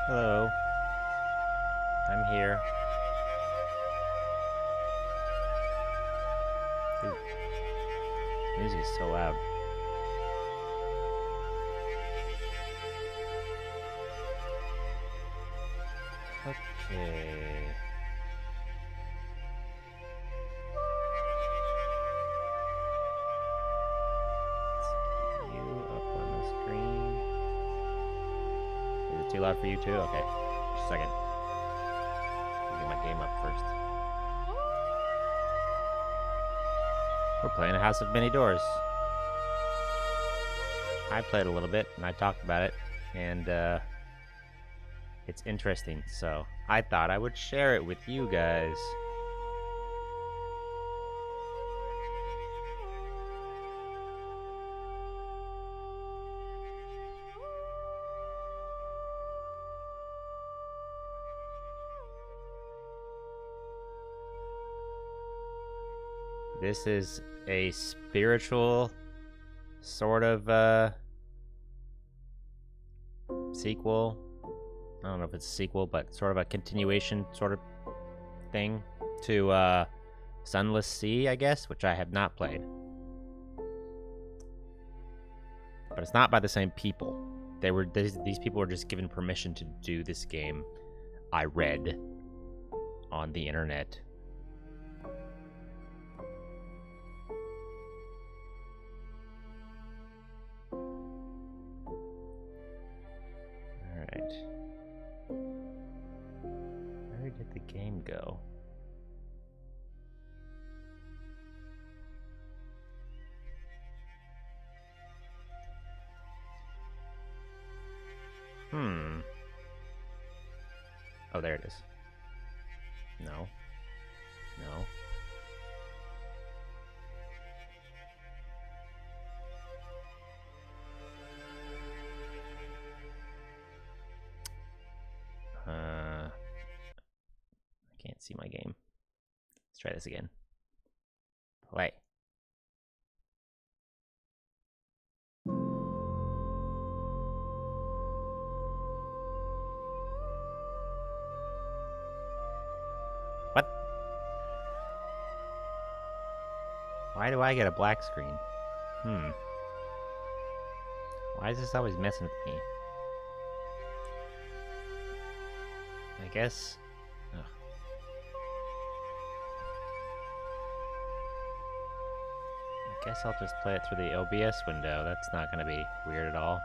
Hello. I'm here. Ooh, music is so loud. Okay. Let's get you up on the screen. Is it too loud for you too? Okay. Just a second. Let me get my game up first. We're playing a House of Many Doors. I played a little bit and I talked about it, and it's interesting, so I thought I would share it with you guys. This is a spiritual sort of sequel. I don't know if it's a sequel, but sort of a continuation sort of thing to Sunless Sea, I guess, which I have not played. But it's not by the same people. These people were just given permission to do this game. I read on the internet. Alright. Where did the game go? Oh, there it is. No. No. I can't see my game. Let's try this again. Play. What? Why do I get a black screen? Why is this always messing with me? I guess... Ugh. I guess I'll just play it through the OBS window. That's not going to be weird at all.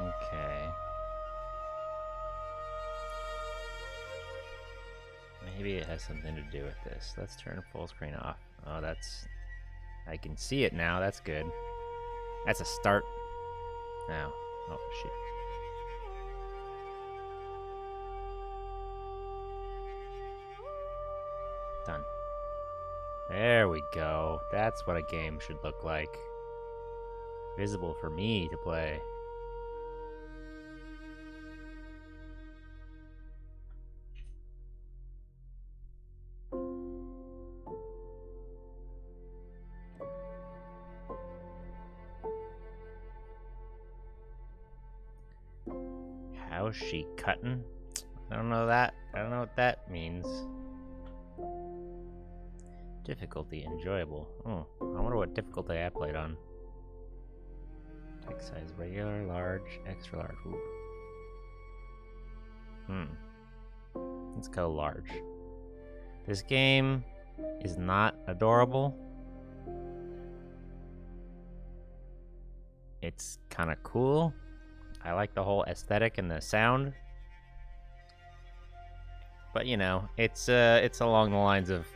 Okay. Maybe it has something to do with this. Let's turn full screen off. Oh, that's... I can see it now. That's good. That's a start. Now. Oh, shit. Done. There we go. That's what a game should look like. Visible for me to play. How's she cutting? I don't know that. I don't know what that means. Difficulty, enjoyable. Oh, I wonder what difficulty I played on. Text size, regular, large, extra large. Ooh. Let's go large. This game is not adorable. It's kind of cool. I like the whole aesthetic and the sound. But you know, it's along the lines of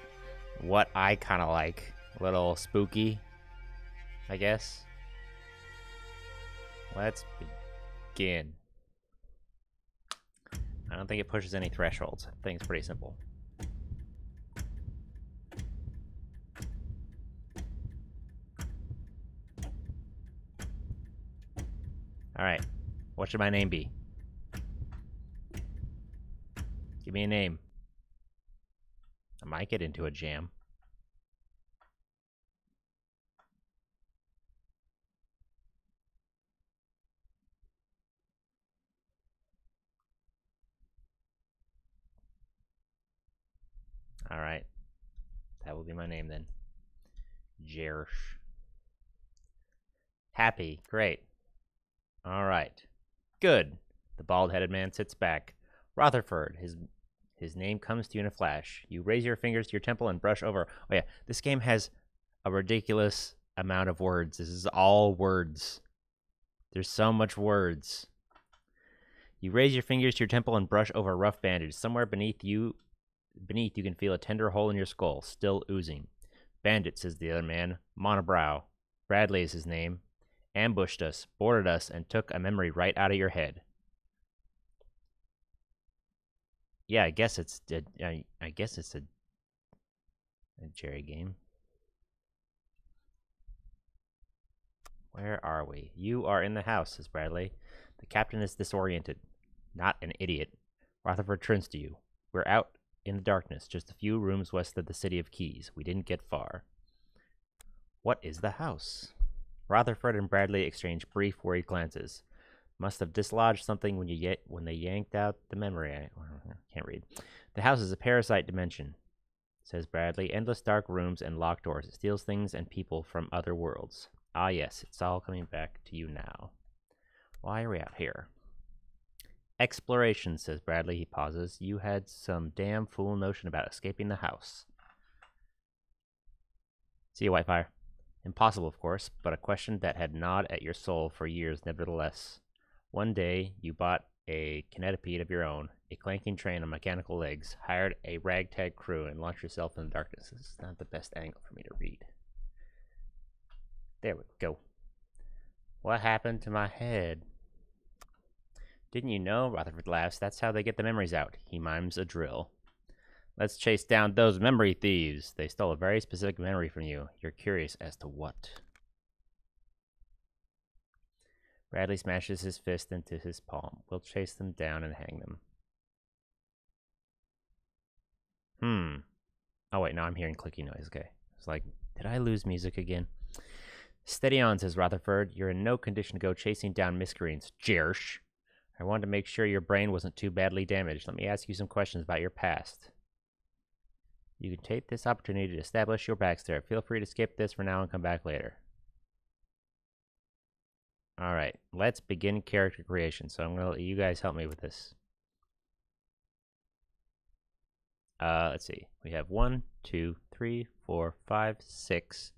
what I kind of like. A little spooky, I guess. Let's begin. I don't think it pushes any thresholds. I think it's pretty simple. Alright. What should my name be? Give me a name. I might get into a jam. Alright. That will be my name then. Jersh. Happy. Great. Alright. Good. The bald-headed man sits back. Rutherford. His name comes to you in a flash. You raise your fingers to your temple and brush over. Oh yeah, this game has a ridiculous amount of words. This is all words. There's so much words. You raise your fingers to your temple and brush over a rough bandage. Somewhere beneath you can feel a tender hole in your skull, still oozing. Bandit, says the other man. Monobrow. Bradley is his name. Ambushed us, boarded us, and took a memory right out of your head. Yeah, I guess it's a Jerry game. Where are we? You are in the house, says Bradley. The captain is disoriented. Not an idiot. Rutherford turns to you. We're out in the darkness, just a few rooms west of the city of Keys. We didn't get far. What is the house? Rutherford and Bradley exchange brief, worried glances. Must have dislodged something when they yanked out the memory. I can't read. The house is a parasite dimension, says Bradley. Endless dark rooms and locked doors. It steals things and people from other worlds. Ah, yes, it's all coming back to you now. Why are we out here? Exploration, says Bradley. He pauses. You had some damn fool notion about escaping the house. See you, Whitefire. Impossible, of course, but a question that had gnawed at your soul for years nevertheless. One day, you bought a kinetipede of your own, a clanking train on mechanical legs, hired a ragtag crew, and launched yourself in the darkness. This is not the best angle for me to read. There we go. What happened to my head? Didn't you know? Rutherford laughs. That's how they get the memories out. He mimes a drill. Let's chase down those memory thieves. They stole a very specific memory from you. You're curious as to what. Bradley smashes his fist into his palm. We'll chase them down and hang them. Oh, wait, now I'm hearing clicky noise. Okay. It's like, did I lose music again? Steady on, says Rutherford. You're in no condition to go chasing down miscreants. Jersh. I wanted to make sure your brain wasn't too badly damaged. Let me ask you some questions about your past. You can take this opportunity to establish your backstory. Feel free to skip this for now and come back later. Alright, let's begin character creation. So I'm going to let you guys help me with this. Let's see. We have 1, 2, 3, 4, 5, 6.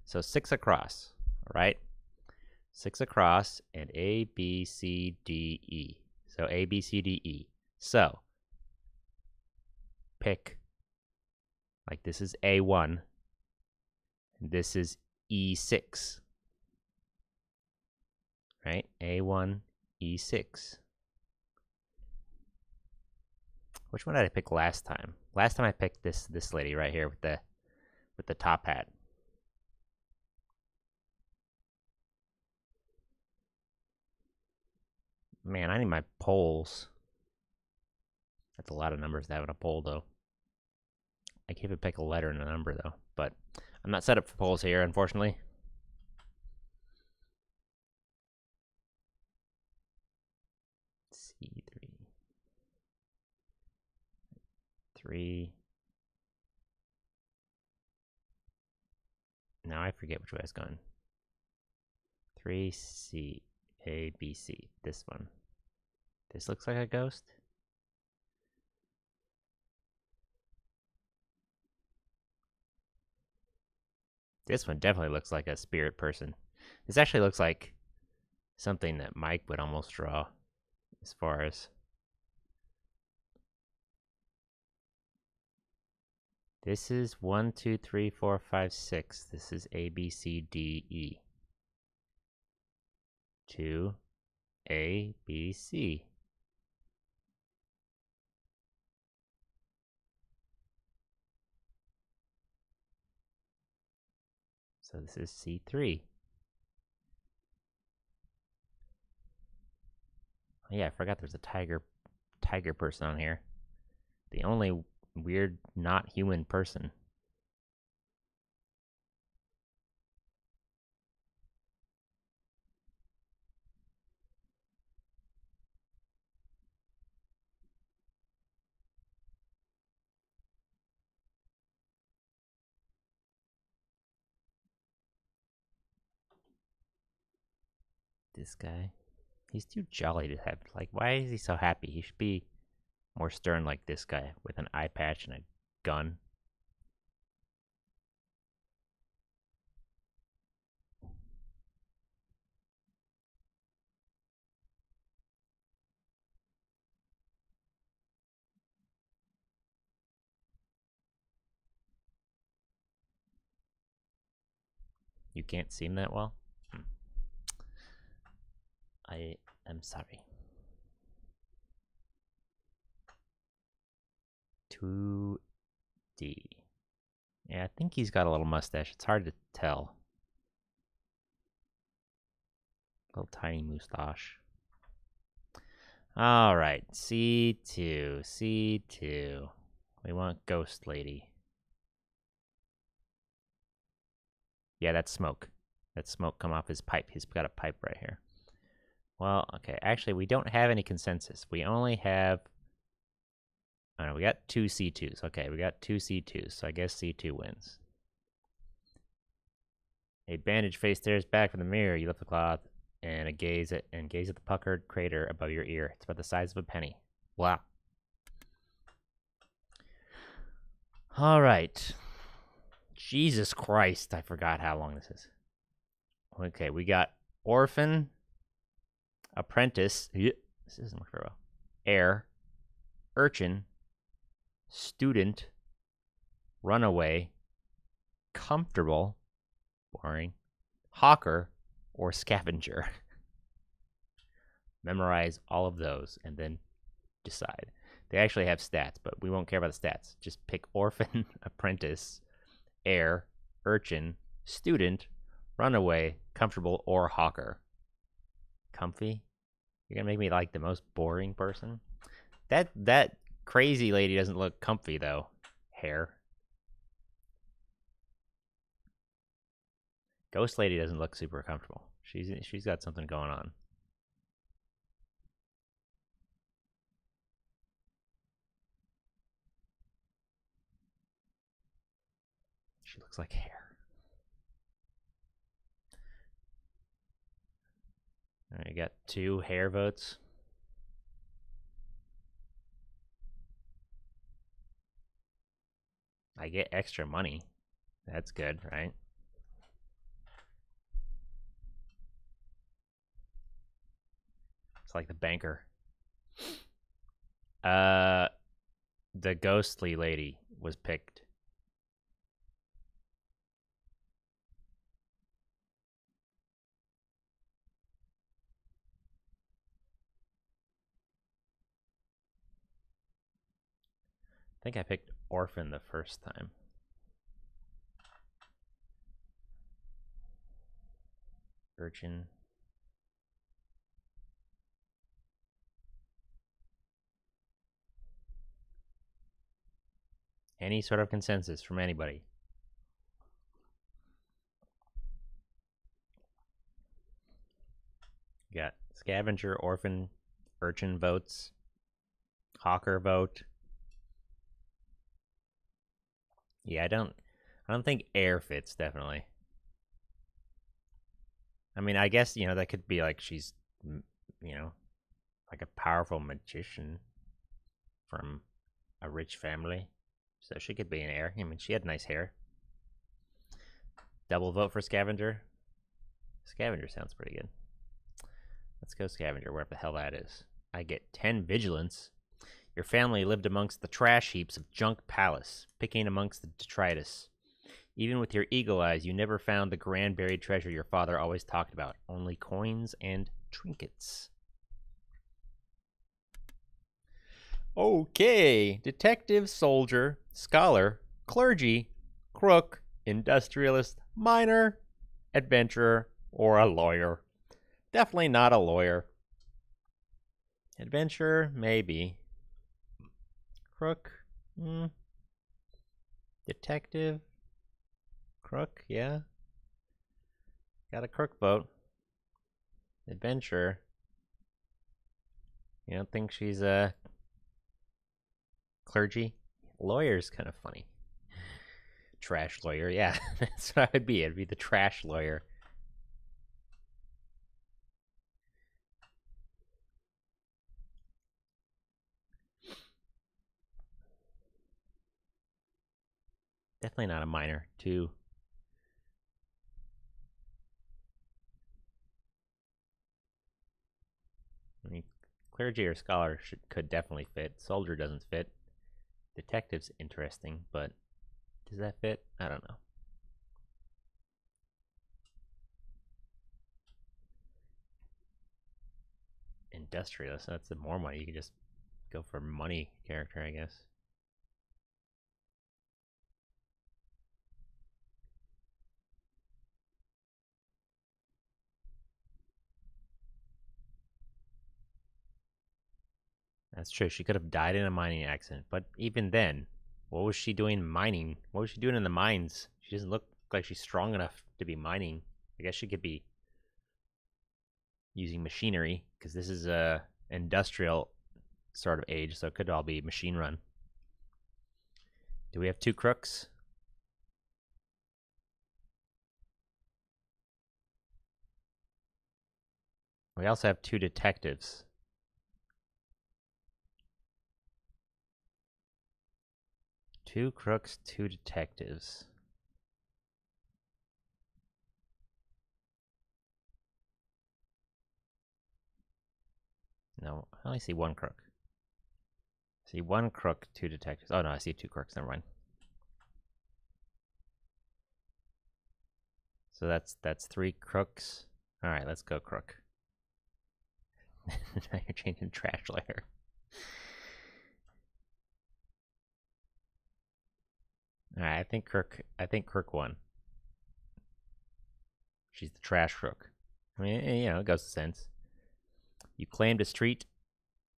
So 6 across. Alright? 6 across and A, B, C, D, E. So A, B, C, D, E. So pick. Like this is A1. And this is E6. Right? A1, E6. Which one did I pick last time? Last time I picked this lady right here with the top hat. Man, I need my polls. That's a lot of numbers to have in a poll, though. I can't even pick a letter and a number, though. But I'm not set up for polls here, unfortunately. C3. 3. Now I forget which way I was going. 3C. A, B, C. This one. This looks like a ghost. This one definitely looks like a spirit person. This actually looks like something that Mike would almost draw, as far as... This is 1, 2, 3, 4, 5, 6. This is A, B, C, D, E. 2, A, B, C. So this is C3. Oh, yeah, I forgot there's a tiger person on here. The only weird not human person. This guy, he's too jolly to have. Like, why is he so happy? He should be more stern like this guy with an eye patch and a gun. You can't see him that well? I am sorry. 2D. Yeah, I think he's got a little mustache. It's hard to tell. Little tiny mustache. All right, C2, C2. We want Ghost Lady. Yeah, that's smoke. That's smoke come off his pipe. He's got a pipe right here. Well, okay. Actually, we don't have any consensus. We only have... I don't know, we got 2 C2s. Okay, we got 2 C2s, so I guess C2 wins. A bandaged face stares back from the mirror. You lift the cloth and gaze at the puckered crater above your ear. It's about the size of a penny. Wow. All right. Jesus Christ, I forgot how long this is. Okay, we got orphan, apprentice. This doesn't work very well. Heir, urchin, student, runaway, comfortable, boring, hawker, or scavenger. Memorize all of those and then decide. They actually have stats, but we won't care about the stats. Just pick orphan, apprentice, heir, urchin, student, runaway, comfortable, or hawker. Comfy? You're gonna make me like the most boring person? That crazy lady doesn't look comfy though. Hair. Ghost lady doesn't look super comfortable. She's got something going on. She looks like hair. All right, you got 2 hair votes. I get extra money. That's good, right? It's like the banker. The ghostly lady was picked. I think I picked orphan the first time. Urchin. Any sort of consensus from anybody? Got scavenger, orphan, urchin votes. Hawker vote. Yeah, I don't think heir fits, definitely. I mean, I guess, that could be like she's, like a powerful magician from a rich family. So she could be an heir. I mean, she had nice hair. Double vote for scavenger. Scavenger sounds pretty good. Let's go scavenger, wherever the hell that is. I get 10 vigilance. Your family lived amongst the trash heaps of Junk Palace, picking amongst the detritus. Even with your eagle eyes, you never found the grand buried treasure your father always talked about. Only coins and trinkets. Okay, detective, soldier, scholar, clergy, crook, industrialist, miner, adventurer, or a lawyer. Definitely not a lawyer. Adventurer, maybe. Crook, detective, crook, yeah. Got a crook vote. Adventurer. You don't think she's a clergy? Lawyer's kind of funny. Trash lawyer, yeah. That's what I would be. I'd be the trash lawyer. Definitely not a miner. 2. I mean, clergy or scholar could definitely fit. Soldier doesn't fit. Detective's interesting, but does that fit? I don't know. Industrialist, that's the more money. You can just go for money character, I guess. That's true. She could have died in a mining accident, but even then, what was she doing mining? What was she doing in the mines? She doesn't look like she's strong enough to be mining. I guess she could be using machinery, because this is a industrial sort of age, so it could all be machine run. Do we have 2 crooks? We also have 2 detectives. Two crooks, 2 detectives. No, I only see 1 crook. I see 1 crook, 2 detectives. Oh no, I see 2 crooks. Never mind. So that's 3 crooks. All right, let's go crook. Now you're changing trash layer. All right, I think Crook won. She's the trash crook. I mean, it goes to sense. You claimed a street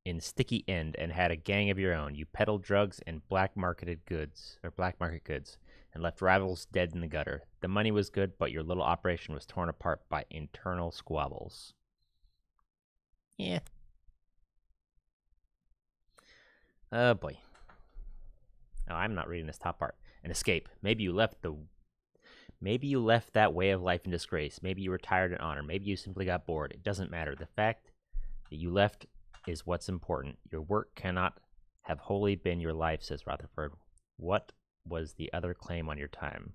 in Sticky End and had a gang of your own. You peddled drugs and black market goods, and left rivals dead in the gutter. The money was good, but your little operation was torn apart by internal squabbles. Yeah. Oh boy. Oh, I'm not reading this top part. An escape. Maybe you left that way of life in disgrace. Maybe you retired in honor. Maybe you simply got bored. It doesn't matter. The fact that you left is what's important. Your work cannot have wholly been your life, says Rutherford. What was the other claim on your time?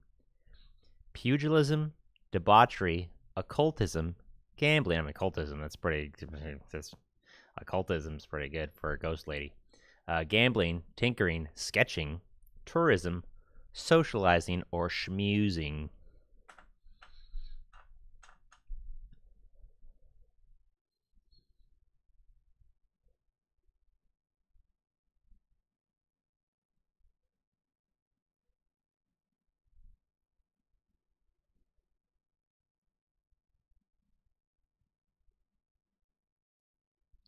Pugilism, debauchery, occultism, gambling. I mean, occultism, occultism's pretty good for a ghost lady. Gambling, tinkering, sketching, tourism, socializing, or schmusing.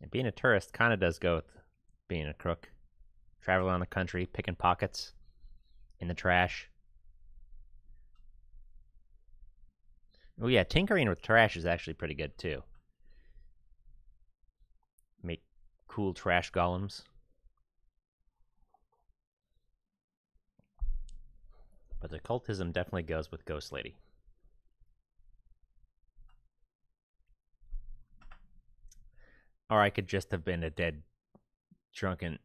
And being a tourist kind of does go with being a crook. Traveling around the country, picking pockets in the trash. Oh yeah, tinkering with trash is actually pretty good too. Make cool trash golems. But occultism definitely goes with Ghost Lady. Or I could just have been a dead, drunken,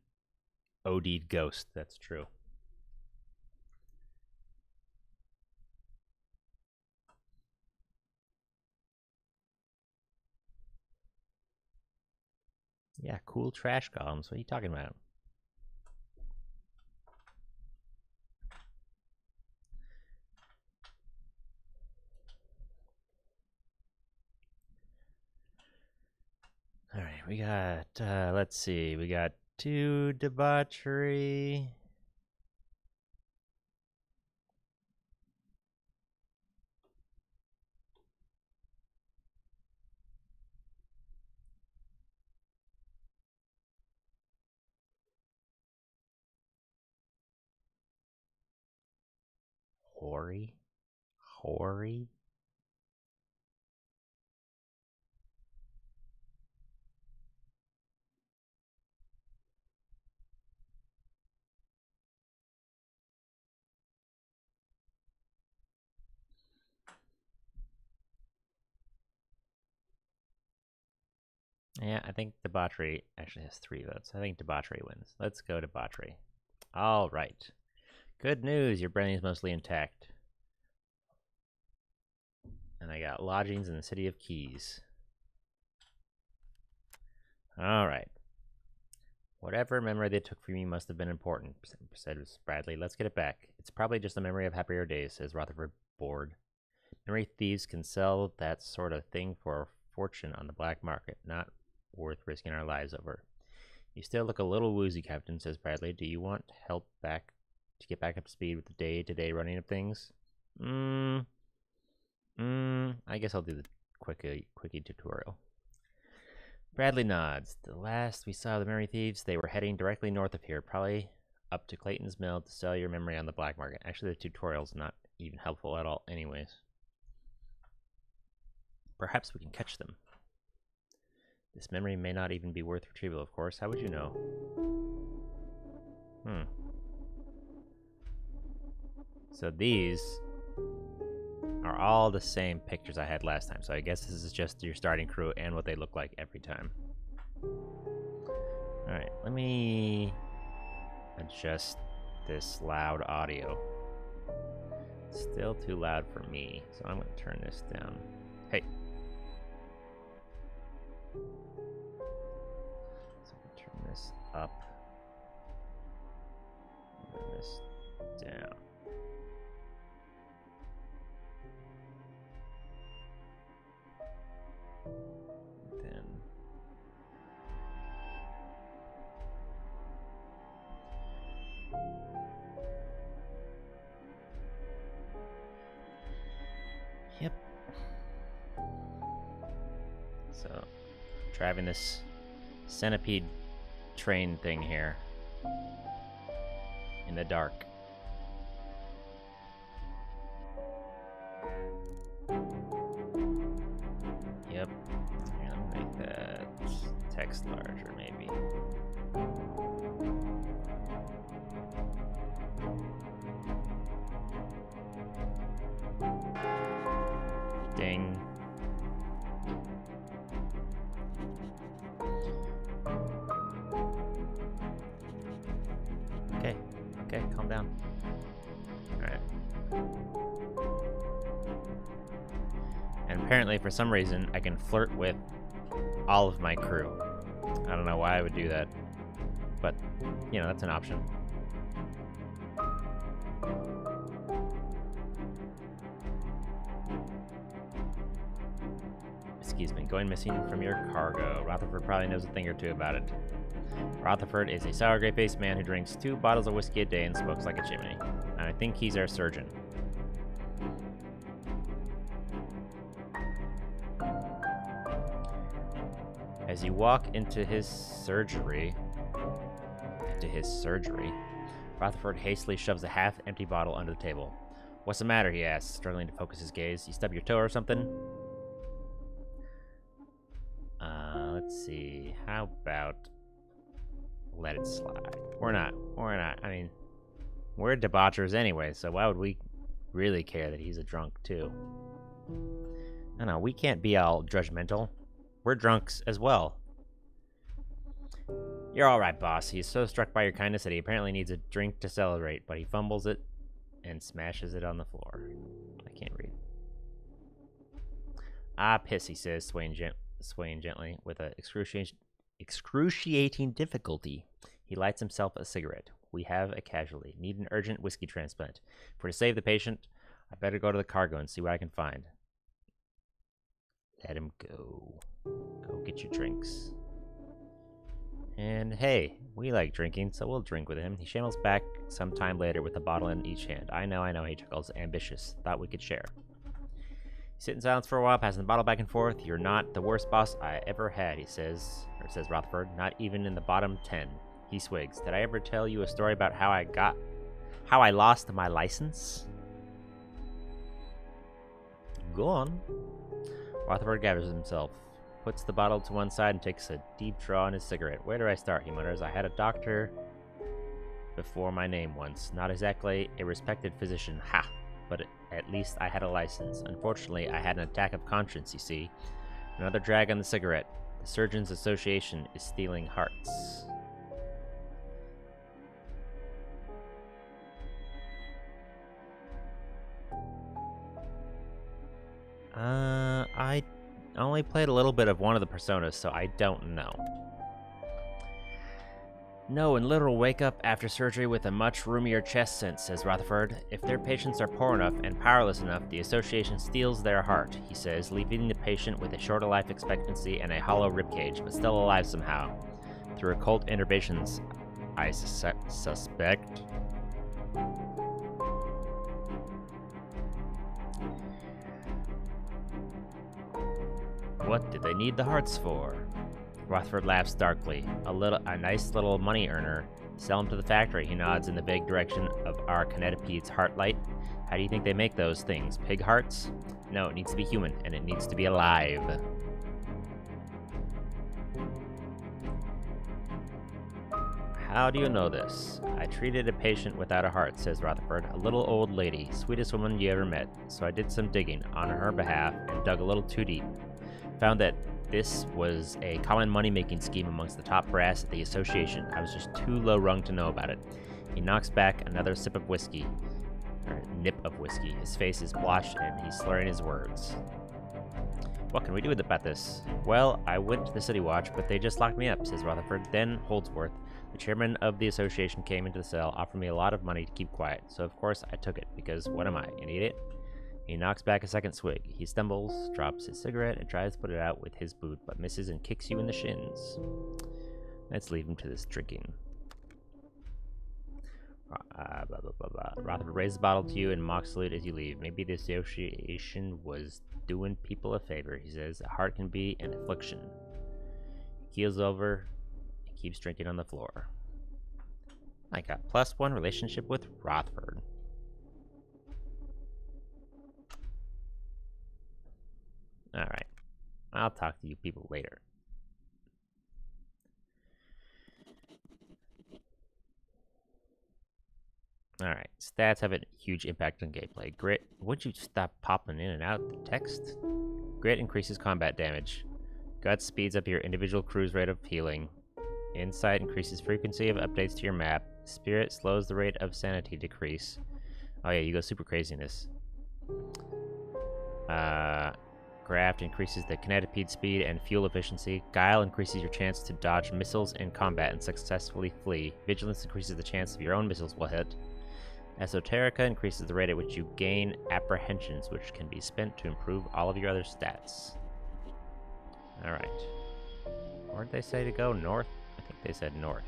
OD'd ghost. That's true. Yeah, cool trash golems. What are you talking about? we got, let's see, we got 2 debauchery. Hoary? Hoary? Yeah, I think debauchery actually has 3 votes. I think debauchery wins. Let's go debauchery. All right. Good news, your brain is mostly intact. And I got lodgings in the city of Keys. All right. Whatever memory they took from you must have been important, said Bradley. Let's get it back. It's probably just a memory of happier days, says Rutherford, bored. Memory thieves can sell that sort of thing for a fortune on the black market. Not worth risking our lives over. You still look a little woozy, Captain, says Bradley. Do you want help back to get back up to speed with the day-to-day running of things? I guess I'll do the quickie tutorial. Bradley nods. The last we saw of the memory thieves, they were heading directly north of here, probably up to Clayton's Mill to sell your memory on the black market. Actually, the tutorial's not even helpful at all anyways. Perhaps we can catch them. This memory may not even be worth retrieval, of course. How would you know? So these are all the same pictures I had last time. So I guess this is just your starting crew and what they look like every time. Alright, let me adjust this loud audio. Still too loud for me, so I'm going to turn this down. Hey. So I'm going to turn this up. Turn this down. Yep. So, driving this centipede train thing here in the dark. Yep. Yeah, I'll make that text larger, maybe. Ding. Okay, calm down. Alright. And apparently, for some reason, I can flirt with all of my crew. I don't know why I would do that, but, you know, that's an option. Excuse me, going missing from your cargo. Rutherford probably knows a thing or two about it. Rutherford is a sour grape-faced man who drinks 2 bottles of whiskey a day and smokes like a chimney. And I think he's our surgeon. As you walk into his surgery, Rutherford hastily shoves a half-empty bottle under the table. What's the matter, he asks, struggling to focus his gaze. You stub your toe or something? Let's see. How about let it slide? Or not. I mean, we're debauchers anyway, so why would we really care that he's a drunk, too? I know, we can't be all judgmental. We're drunks as well. You're alright, boss. He's so struck by your kindness that he apparently needs a drink to celebrate, but he fumbles it and smashes it on the floor. I can't read. Ah, piss, he says, swaying gently with a excruciating difficulty. He lights himself a cigarette. We have a casualty. Need an urgent whiskey transplant. For to save the patient, I better go to the cargo and see what I can find. Let him go. Go get your drinks. And hey, we like drinking, so we'll drink with him. He shambles back some time later with a bottle in each hand. I know, he chuckles. Ambitious. Thought we could share. Sit in silence for a while, passing the bottle back and forth. You're not the worst boss I ever had, he says. Or says Rutherford. Not even in the bottom 10. He swigs. Did I ever tell you a story about how I lost my license? Go on. Rutherford gathers himself, puts the bottle to one side, and takes a deep draw on his cigarette. Where do I start? He mutters. I had a doctor before my name once. Not exactly a respected physician. Ha! But at least I had a license. Unfortunately, I had an attack of conscience, you see. Another drag on the cigarette. The Surgeons Association is stealing hearts. I only played a little bit of one of the Personas, so I don't know. No, and Little will wake up after surgery with a much roomier chest sense, says Rutherford. If their patients are poor enough and powerless enough, the association steals their heart, he says, leaving the patient with a shorter life expectancy and a hollow ribcage, but still alive somehow. Through occult innervations, I suspect. What did they need the hearts for? Rutherford laughs darkly. A nice little money earner. Sell them to the factory. He nods in the vague direction of our Kinetipede's heart light. How do you think they make those things? Pig hearts? No, it needs to be human, and it needs to be alive. How do you know this? I treated a patient without a heart, says Rutherford. A little old lady, sweetest woman you ever met. So I did some digging on her behalf and dug a little too deep. Found that this was a common money-making scheme amongst the top brass at the association. I was just too low-rung to know about it. He knocks back another sip of whiskey. Or nip of whiskey. His face is blotched and he's slurring his words. What can we do about this? Well, I went to the City Watch, but they just locked me up, says Rutherford. Then Holdsworth, the chairman of the association, came into the cell, offered me a lot of money to keep quiet. So of course I took it, because what am I, an idiot? He knocks back a second swig. He stumbles, drops his cigarette, and tries to put it out with his boot, but misses and kicks you in the shins. Let's leave him to this drinking. Blah, blah, blah, blah. Rutherford raises the bottle to you and mock salute as you leave. Maybe the association was doing people a favor, he says. A heart can be an affliction. He keels over and keeps drinking on the floor. I got +1 relationship with Rutherford. Alright. I'll talk to you people later. Alright. Stats have a huge impact on gameplay. Grit. Would you stop popping in and out the text? Grit increases combat damage. Guts speeds up your individual cruise rate of healing. Insight increases frequency of updates to your map. Spirit slows the rate of sanity decrease. Oh yeah, you go super crazy in this. Graft increases the kinetipede speed and fuel efficiency. Guile increases your chance to dodge missiles in combat and successfully flee. Vigilance increases the chance of your own missiles will hit. Esoterica increases the rate at which you gain apprehensions, which can be spent to improve all of your other stats. Alright. Where'd they say to go? North? I think they said north.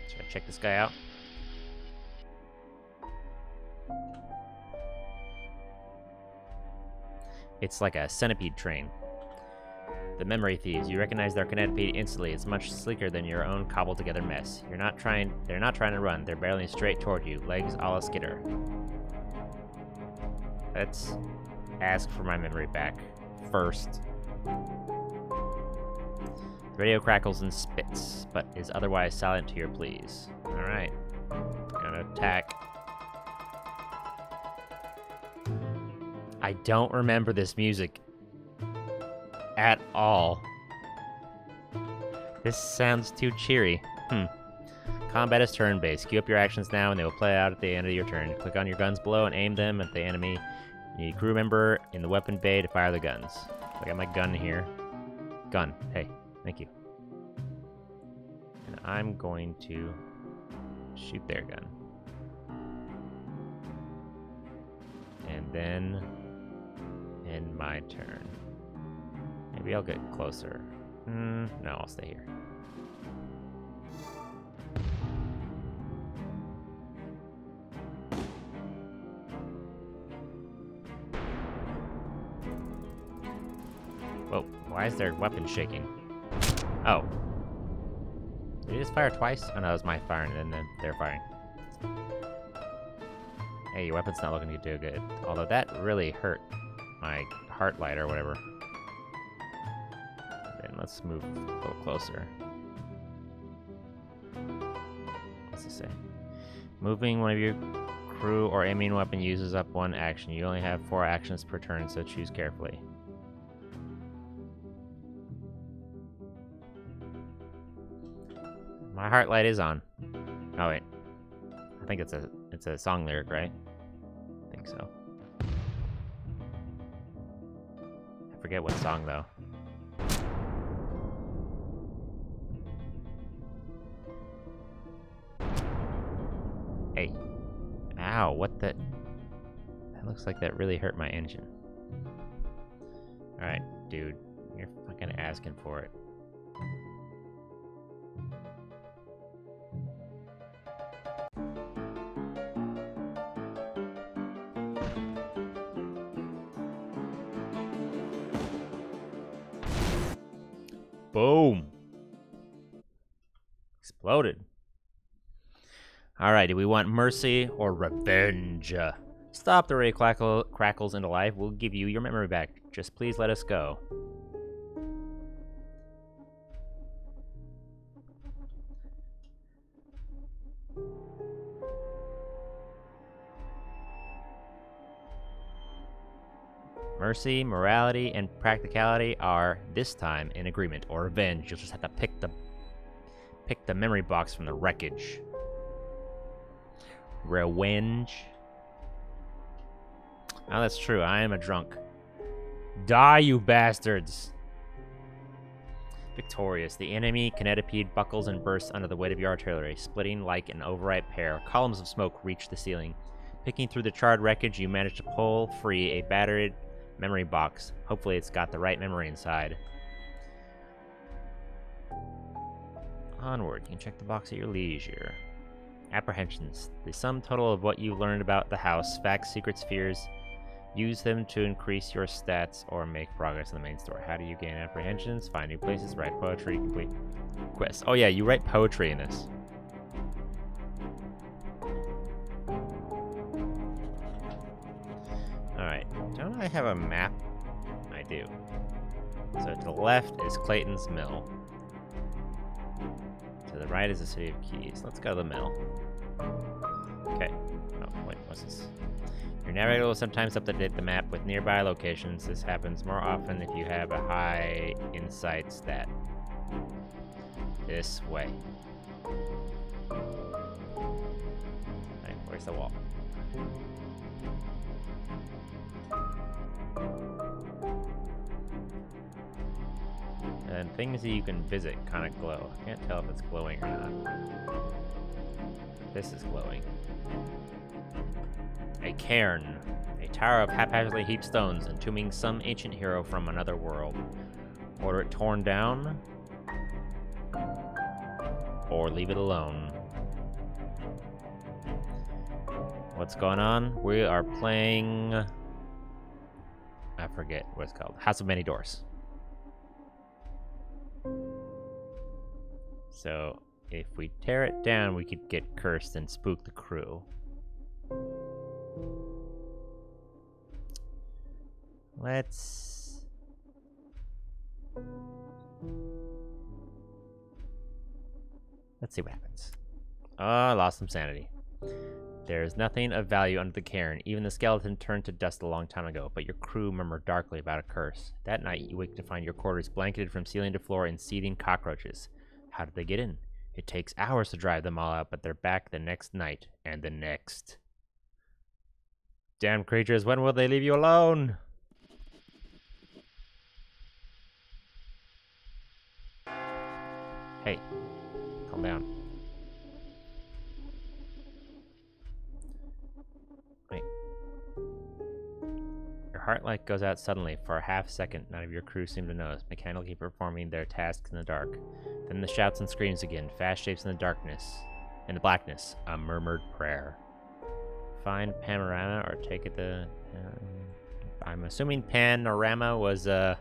Should I check this guy out? It's like a centipede train. The memory thieves. You recognize their kinetipede instantly. It's much sleeker than your own cobbled together mess. They're not trying to run. They're barreling straight toward you, legs a la Skitter. Let's ask for my memory back first. The radio crackles and spits, but is otherwise silent to your pleas. Alright. Gonna attack. I don't remember this music at all. This sounds too cheery. Combat is turn-based. Queue up your actions now and they will play out at the end of your turn. Click on your guns below and aim them at the enemy You need a crew member in the weapon bay to fire the guns. I got my gun here. Gun. Hey, thank you. And I'm going to shoot their gun. And then end my turn. Maybe I'll get closer. No, I'll stay here. Whoa, why is their weapon shaking? Oh. Did it just fire twice? Oh no, it was my firing and then they're firing. Hey, your weapon's not looking too good. Although that really hurt my heart light or whatever. Then let's move a little closer. What's it say? Moving one of your crew or aiming weapon uses up one action. You only have 4 actions per turn, so choose carefully. My heart light is on. Oh wait. I think it's a song lyric, right? I think so. I forget what song though. Hey. Ow, what the... That looks like that really hurt my engine. Alright, dude. You're fucking asking for it. Boom. Exploded. Alright, do we want mercy or revenge? Stop the ray crackles into life. We'll give you your memory back. Just please let us go. Mercy, morality, and practicality are, this time, in agreement, or revenge. You'll just have to pick the memory box from the wreckage. Revenge. Oh, that's true. I am a drunk. Die, you bastards! Victorious. The enemy canetipede buckles and bursts under the weight of your artillery, splitting like an overripe pear. Columns of smoke reach the ceiling. Picking through the charred wreckage, you manage to pull free a battered memory box. Hopefully it's got the right memory inside. Onward. You can check the box at your leisure. Apprehensions. The sum total of what you learned about the house, facts, secrets, fears. Use them to increase your stats or make progress in the main story. How do you gain apprehensions? Find new places, write poetry, complete quests. Oh yeah, you write poetry in this. Alright, don't I have a map? I do. So to the left is Clayton's Mill. To the right is the City of Keys. Let's go to the mill. Okay. Oh, wait, what's this? Your navigator will sometimes update the map with nearby locations. This happens more often if you have a high insight stat. This way. Right, where's the wall? And things that you can visit kind of glow. I can't tell if it's glowing or not. This is glowing. A cairn. A tower of haphazardly heaped stones, entombing some ancient hero from another world. Order it torn down, or leave it alone. What's going on? We are playing... I forget what it's called. House of Many Doors. So, if we tear it down, we could get cursed and spook the crew. Let's see what happens. Oh, I lost some sanity. There is nothing of value under the cairn. Even the skeleton turned to dust a long time ago, but your crew murmured darkly about a curse. That night, you wake to find your quarters blanketed from ceiling to floor in seething cockroaches. How did they get in? It takes hours to drive them all out, but they're back the next night, and the next. damn creatures, when will they leave you alone? Hey, calm down. Wait. Your heart light goes out suddenly. For a half second, none of your crew seem to notice, mechanically performing their tasks in the dark. Then the shouts and screams again, fast shapes in the darkness. In the blackness, a murmured prayer. Find Panorama or take it to... I'm assuming Panorama was, our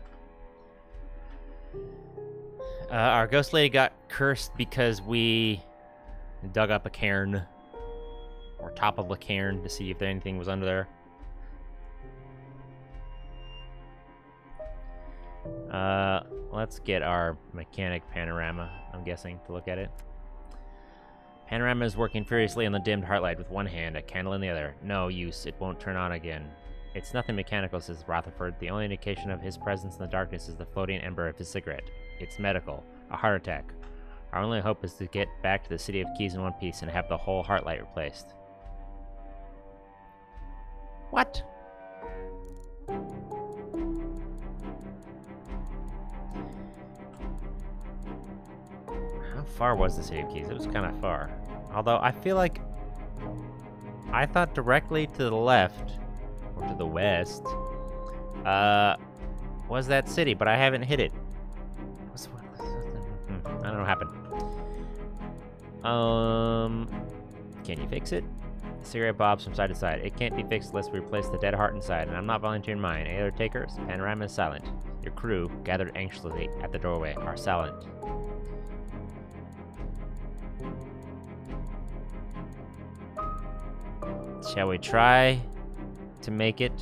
ghost lady got cursed because we dug up a cairn. Or top of a cairn to see if anything was under there. Let's get our mechanic Panorama, I'm guessing, to look at it. Panorama is working furiously on the dimmed heartlight with one hand, a candle in the other. No use, it won't turn on again. It's nothing mechanical, says Rutherford. The only indication of his presence in the darkness is the floating ember of his cigarette. It's medical. A heart attack. Our only hope is to get back to the City of Keys in one piece and have the whole heartlight replaced. What? How far was the City of Keys? It was kind of far. Although, I feel like... I thought directly to the left, or to the west, was that city, but I haven't hit it. I don't know what happened. Can you fix it? The cigarette bobs from side to side. It can't be fixed unless we replace the dead heart inside, and I'm not volunteering mine. Any other takers? Panorama is silent. Your crew, gathered anxiously at the doorway, are silent. Shall we try to make it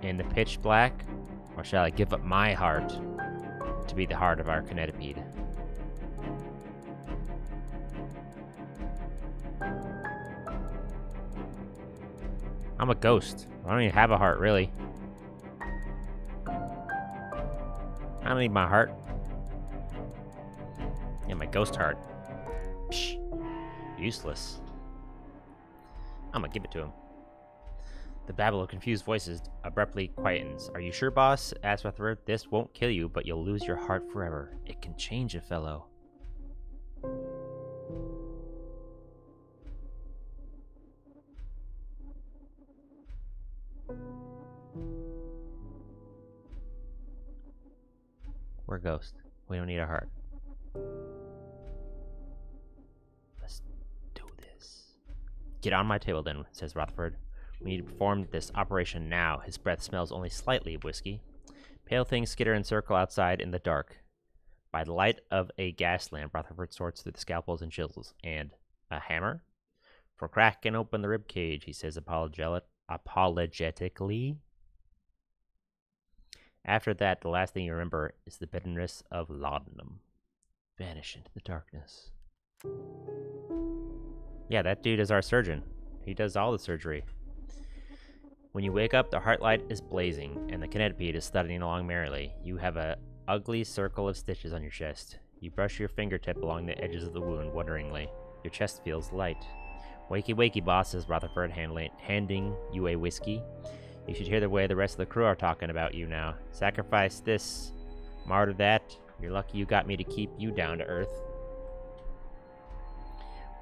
in the pitch black? Or shall I give up my heart to be the heart of our Kinetipede? I'm a ghost. I don't even have a heart, really. I don't need my heart. Yeah, my ghost heart. Psh, useless. I'm gonna give it to him. The babble of confused voices abruptly quietens. Are you sure, boss? Asks Rutherford. This won't kill you, but you'll lose your heart forever. It can change a fellow. We're a ghost. We don't need a heart. Let's do this. Get on my table then, says Rutherford. We need to perform this operation now. His breath smells only slightly of whiskey. Pale things skitter and circle outside in the dark. By the light of a gas lamp, Rutherford sorts through the scalpels and chisels. And a hammer? For cracking open the rib cage, he says apologetically. After that, the last thing you remember is the bitterness of laudanum. Vanish into the darkness. Yeah, that dude is our surgeon. He does all the surgery. When you wake up, the heart light is blazing, and the Kinetipede is thudding along merrily. You have an ugly circle of stitches on your chest. You brush your fingertip along the edges of the wound wonderingly. Your chest feels light. Wakey, wakey, boss, says Rutherford, handing you a whiskey. You should hear the way the rest of the crew are talking about you now. Sacrifice this, martyr that. You're lucky you got me to keep you down to earth.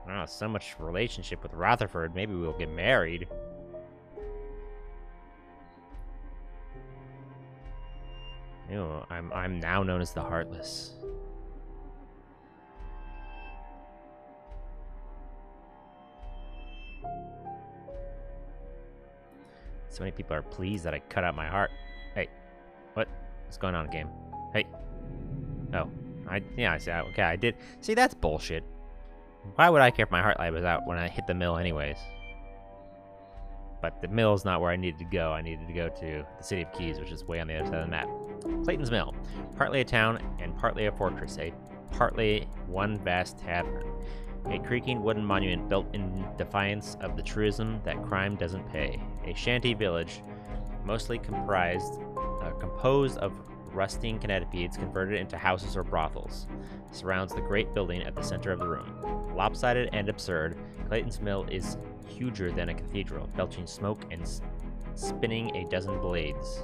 Wow, so much relationship with Rutherford. Maybe we'll get married. Ew, I'm now known as the Heartless. So many people are pleased that I cut out my heart. Hey, what's going on, game? Hey, oh, I see. Okay, I did. See, that's bullshit. Why would I care if my heart light was out when I hit the mill, anyways? But the mill's not where I needed to go. I needed to go to the City of Keys, which is way on the other side of the map. Clayton's Mill, partly a town and partly a fortress, partly one vast tavern. A creaking wooden monument built in defiance of the truism that crime doesn't pay. A shanty village, mostly composed of rusting Kinetipedes converted into houses or brothels, surrounds the great building at the center of the room. Lopsided and absurd, Clayton's Mill is huger than a cathedral, belching smoke and spinning a dozen blades.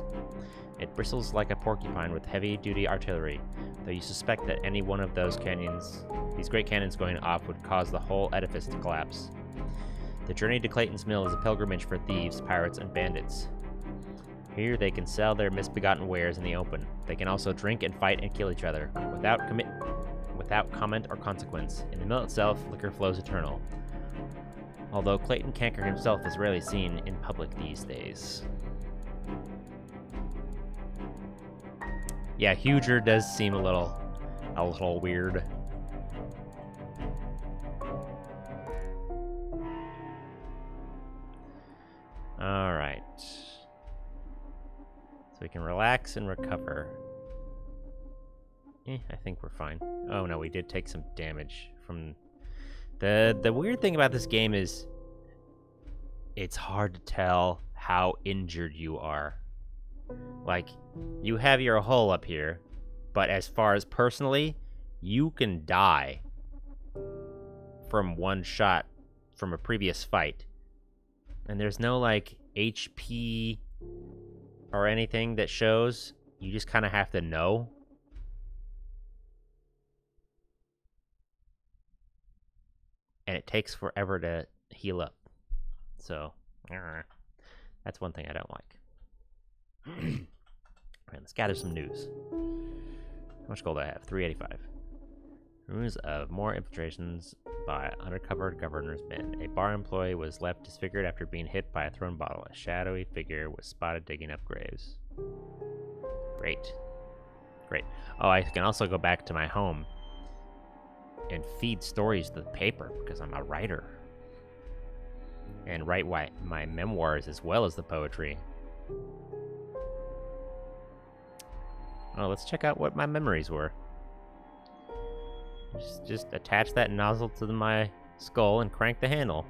It bristles like a porcupine with heavy-duty artillery, though you suspect that any one of these great cannons going off would cause the whole edifice to collapse. The journey to Clayton's Mill is a pilgrimage for thieves, pirates, and bandits. Here they can sell their misbegotten wares in the open. They can also drink and fight and kill each other, without comment or consequence. In the mill itself, liquor flows eternal. Although Clayton Canker himself is rarely seen in public these days. Yeah, huger does seem a little weird. Alright. So we can relax and recover. I think we're fine. Oh no, we did take some damage from... The weird thing about this game is it's hard to tell how injured you are. Like, you have your hull up here, but as far as personally, you can die from one shot from a previous fight. And there's no, like, HP or anything that shows. You just kind of have to know. And it takes forever to heal up. So, that's one thing I don't like. Alright, let's gather some news. How much gold do I have? 385. Rumors of more infiltrations by undercover governor's men. A bar employee was left disfigured after being hit by a thrown bottle. A shadowy figure was spotted digging up graves. Great. Great. Oh, I can also go back to my home and feed stories to the paper because I'm a writer. And write my memoirs as well as the poetry. Oh, let's check out what my memories were. Just attach that nozzle to my skull and crank the handle.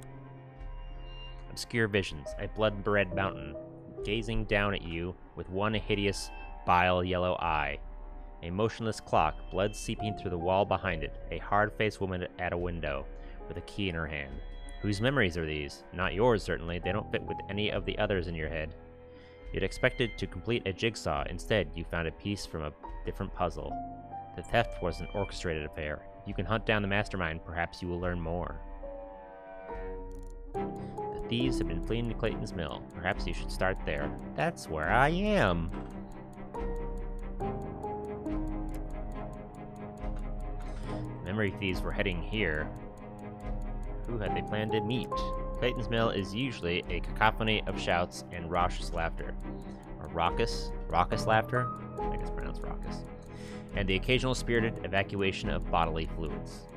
Obscure visions. A blood-red mountain gazing down at you with one hideous bile yellow eye. A motionless clock, blood seeping through the wall behind it. A hard-faced woman at a window with a key in her hand. Whose memories are these? Not yours, certainly. They don't fit with any of the others in your head. You'd expected to complete a jigsaw. Instead, you found a piece from a different puzzle. The theft was an orchestrated affair. If you can hunt down the mastermind, perhaps you will learn more. The thieves have been fleeing to Clayton's Mill. Perhaps you should start there. That's where I am. Memory thieves were heading here. Who had they planned to meet? Clayton's Mill is usually a cacophony of shouts and raucous laughter. Or raucous laughter? I guess pronounced raucous. And the occasional spirited evacuation of bodily fluids.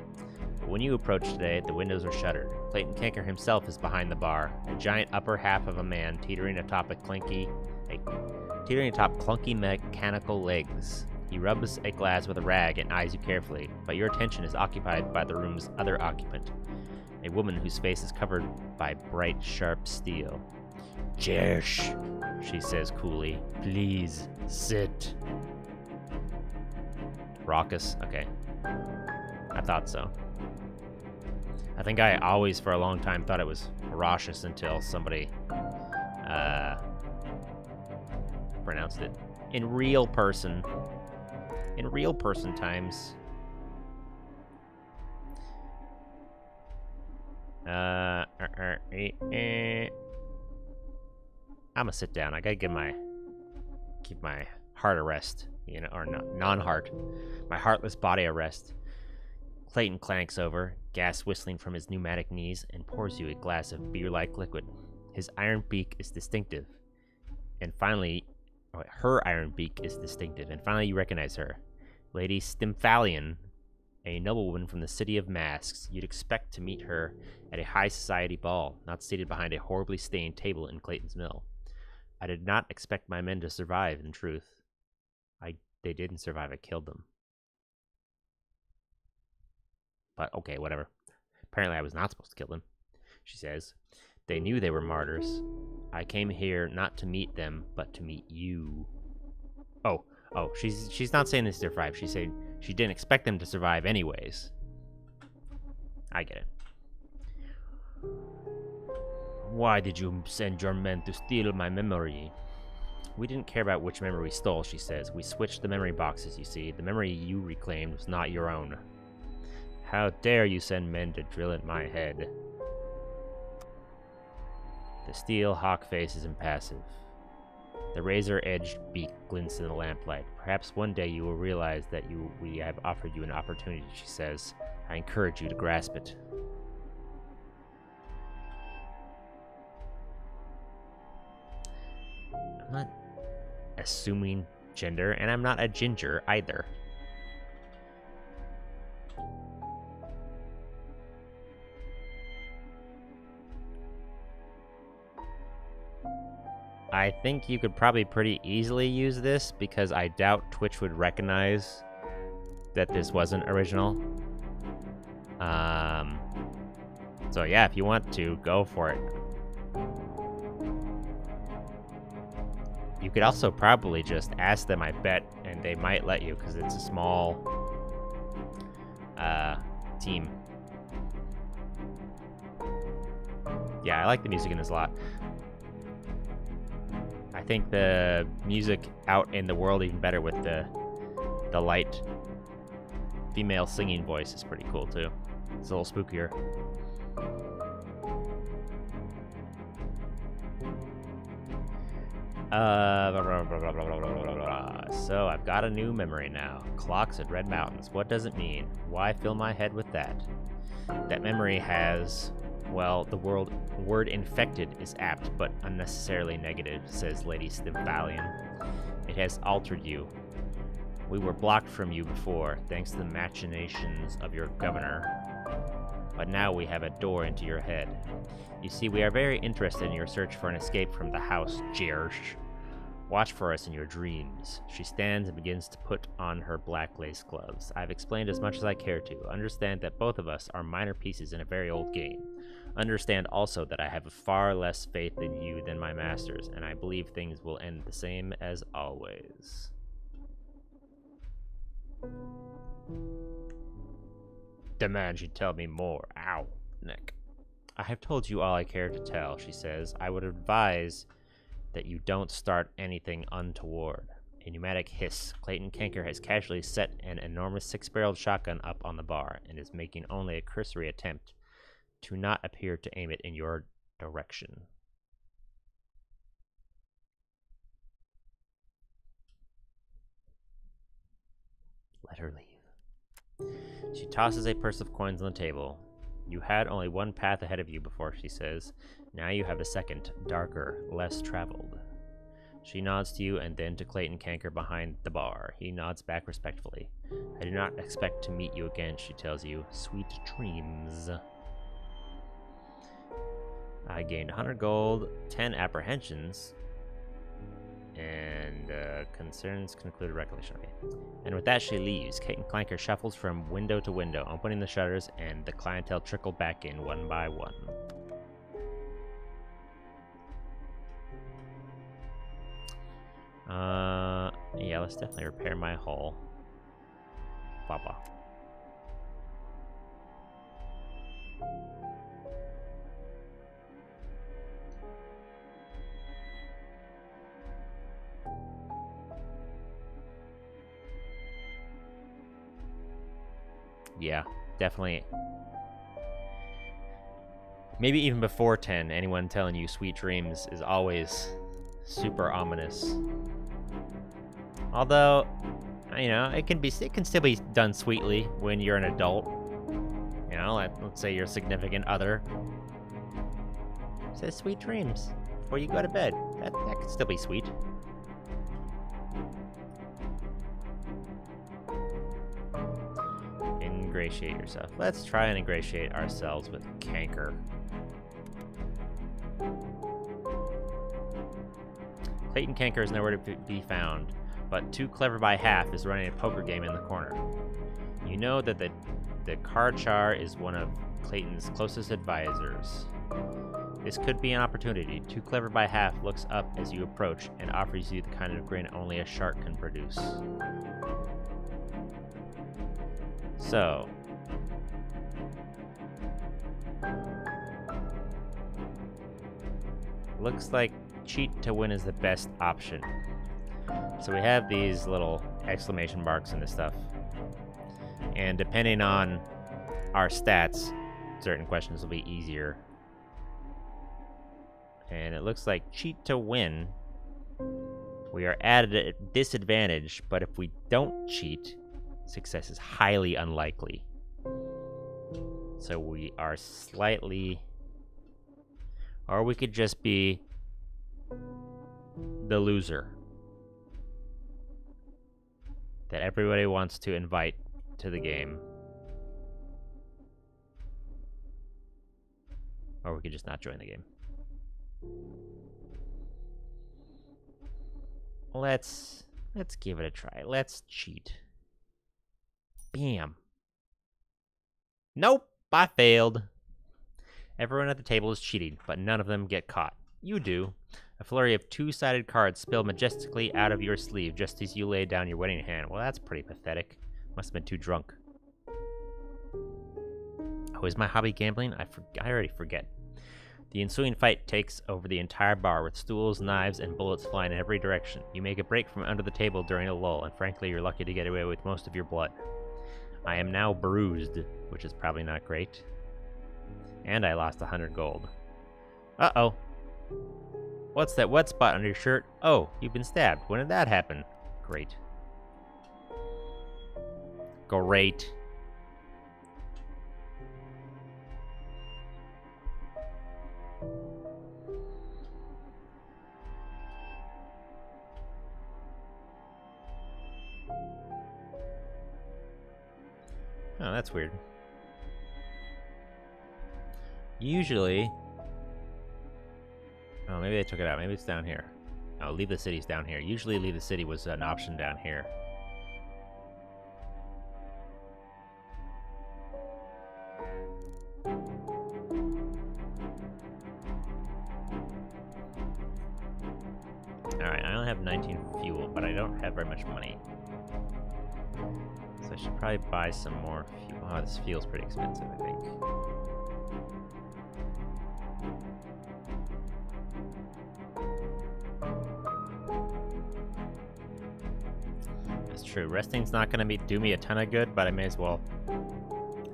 But when you approach today, the windows are shuttered. Clayton Canker himself is behind the bar, a giant upper half of a man teetering atop clunky mechanical legs. He rubs a glass with a rag and eyes you carefully, but your attention is occupied by the room's other occupant, a woman whose face is covered by bright, sharp steel. "Jersh," she says coolly. "Please, sit." Raucous? Okay. I thought so. I think I always, for a long time, thought it was raucous until somebody pronounced it in real person. In real person times. I'm gonna sit down. I gotta keep my heart a rest, you know, or non-heart, my heartless body a rest. Clayton clanks over, gas whistling from his pneumatic knees, and pours you a glass of beer-like liquid. His iron beak is distinctive, and finally, her iron beak is distinctive, and finally you recognize her, Lady Stymphalion, a noblewoman from the City of Masks. You'd expect to meet her at a high society ball, not seated behind a horribly stained table in Clayton's Mill. I did not expect my men to survive, in truth. They didn't survive, I killed them. But, okay, whatever. Apparently I was not supposed to kill them, she says. They knew they were martyrs. I came here not to meet them, but to meet you. Oh, she's not saying this to survive. She's saying she didn't expect them to survive anyways. I get it. Why did you send your men to steal my memory? We didn't care about which memory we stole, she says. We switched the memory boxes, you see. The memory you reclaimed was not your own. How dare you send men to drill at my head? The steel hawk face is impassive. The razor-edged beak glints in the lamplight. Perhaps one day you will realize that we have offered you an opportunity, she says. I encourage you to grasp it. I'm not assuming gender, and I'm not a ginger either. I think you could probably pretty easily use this because I doubt Twitch would recognize that this wasn't original. So yeah, if you want to, go for it. You could also probably just ask them, I bet, and they might let you because it's a small team. Yeah, I like the music in this a lot. I think the music out in the world even better with the light female singing voice is pretty cool too. It's a little spookier. So I've got a new memory now. Clocks at Red Mountains. What does it mean? Why fill my head with that? That memory has, well, the word infected is apt, but unnecessarily negative, says Lady Stivalian. It has altered you. We were blocked from you before, thanks to the machinations of your governor. But now we have a door into your head. You see, we are very interested in your search for an escape from the house, Jersh. Watch for us in your dreams. She stands and begins to put on her black lace gloves. I've explained as much as I care to. Understand that both of us are minor pieces in a very old game. Understand also that I have far less faith in you than my masters, and I believe things will end the same as always. Demand you tell me more. Ow, neck. I have told you all I care to tell, she says. I would advise that you don't start anything untoward. A pneumatic hiss. Clayton Kanker has casually set an enormous six-barreled shotgun up on the bar and is making only a cursory attempt to not appear to aim it in your direction. Let her leave. She tosses a purse of coins on the table. You had only one path ahead of you before, she says. Now you have a second, darker, less traveled. She nods to you and then to Clayton Kanker behind the bar. He nods back respectfully. I do not expect to meet you again, she tells you. Sweet dreams. I gained 100 gold, 10 apprehensions, and concerns concluded recollection. Okay. And with that, she leaves. Clayton Kanker shuffles from window to window, opening the shutters, and the clientele trickle back in one by one. Yeah, let's definitely repair my hull. Papa. Yeah, definitely. Maybe even before 10, anyone telling you sweet dreams is always super ominous. Although, you know, it can still be done sweetly when you're an adult. You know, let's say your significant other says sweet dreams before you go to bed. That could still be sweet. Ingratiate yourself. Let's try and ingratiate ourselves with Kanker. Clayton Kanker is nowhere to be found, but Too Clever by Half is running a poker game in the corner. You know that the Karchar is one of Clayton's closest advisors. This could be an opportunity. Too Clever by Half looks up as you approach and offers you the kind of grin only a shark can produce. So, looks like cheat to win is the best option. So we have these little exclamation marks and this stuff. And depending on our stats, certain questions will be easier. And it looks like cheat to win, we are at a disadvantage, but if we don't cheat, success is highly unlikely. So we are slightly... Or we could just be the loser that everybody wants to invite to the game. Or we could just not join the game. Let's give it a try. Let's cheat. Bam. Nope, I failed. Everyone at the table is cheating, but none of them get caught. You do. A flurry of two-sided cards spill majestically out of your sleeve just as you lay down your wedding hand. Well, that's pretty pathetic. Must have been too drunk. Oh, is my hobby gambling? I already forget. The ensuing fight takes over the entire bar with stools, knives, and bullets flying in every direction. You make a break from under the table during a lull, and frankly, you're lucky to get away with most of your blood. I am now bruised, which is probably not great. And I lost 100 gold. Uh-oh. What's that wet spot on your shirt? Oh, you've been stabbed. When did that happen? Great. Great. Oh, that's weird. Usually... Oh, maybe they took it out. Maybe it's down here. Oh, leave the city's down here. Usually leave the city was an option down here. Alright, I only have 19 fuel, but I don't have very much money. So I should probably buy some more fuel. Oh, this feels pretty expensive, I think. It's true. Resting's not going to do me a ton of good, but I may as well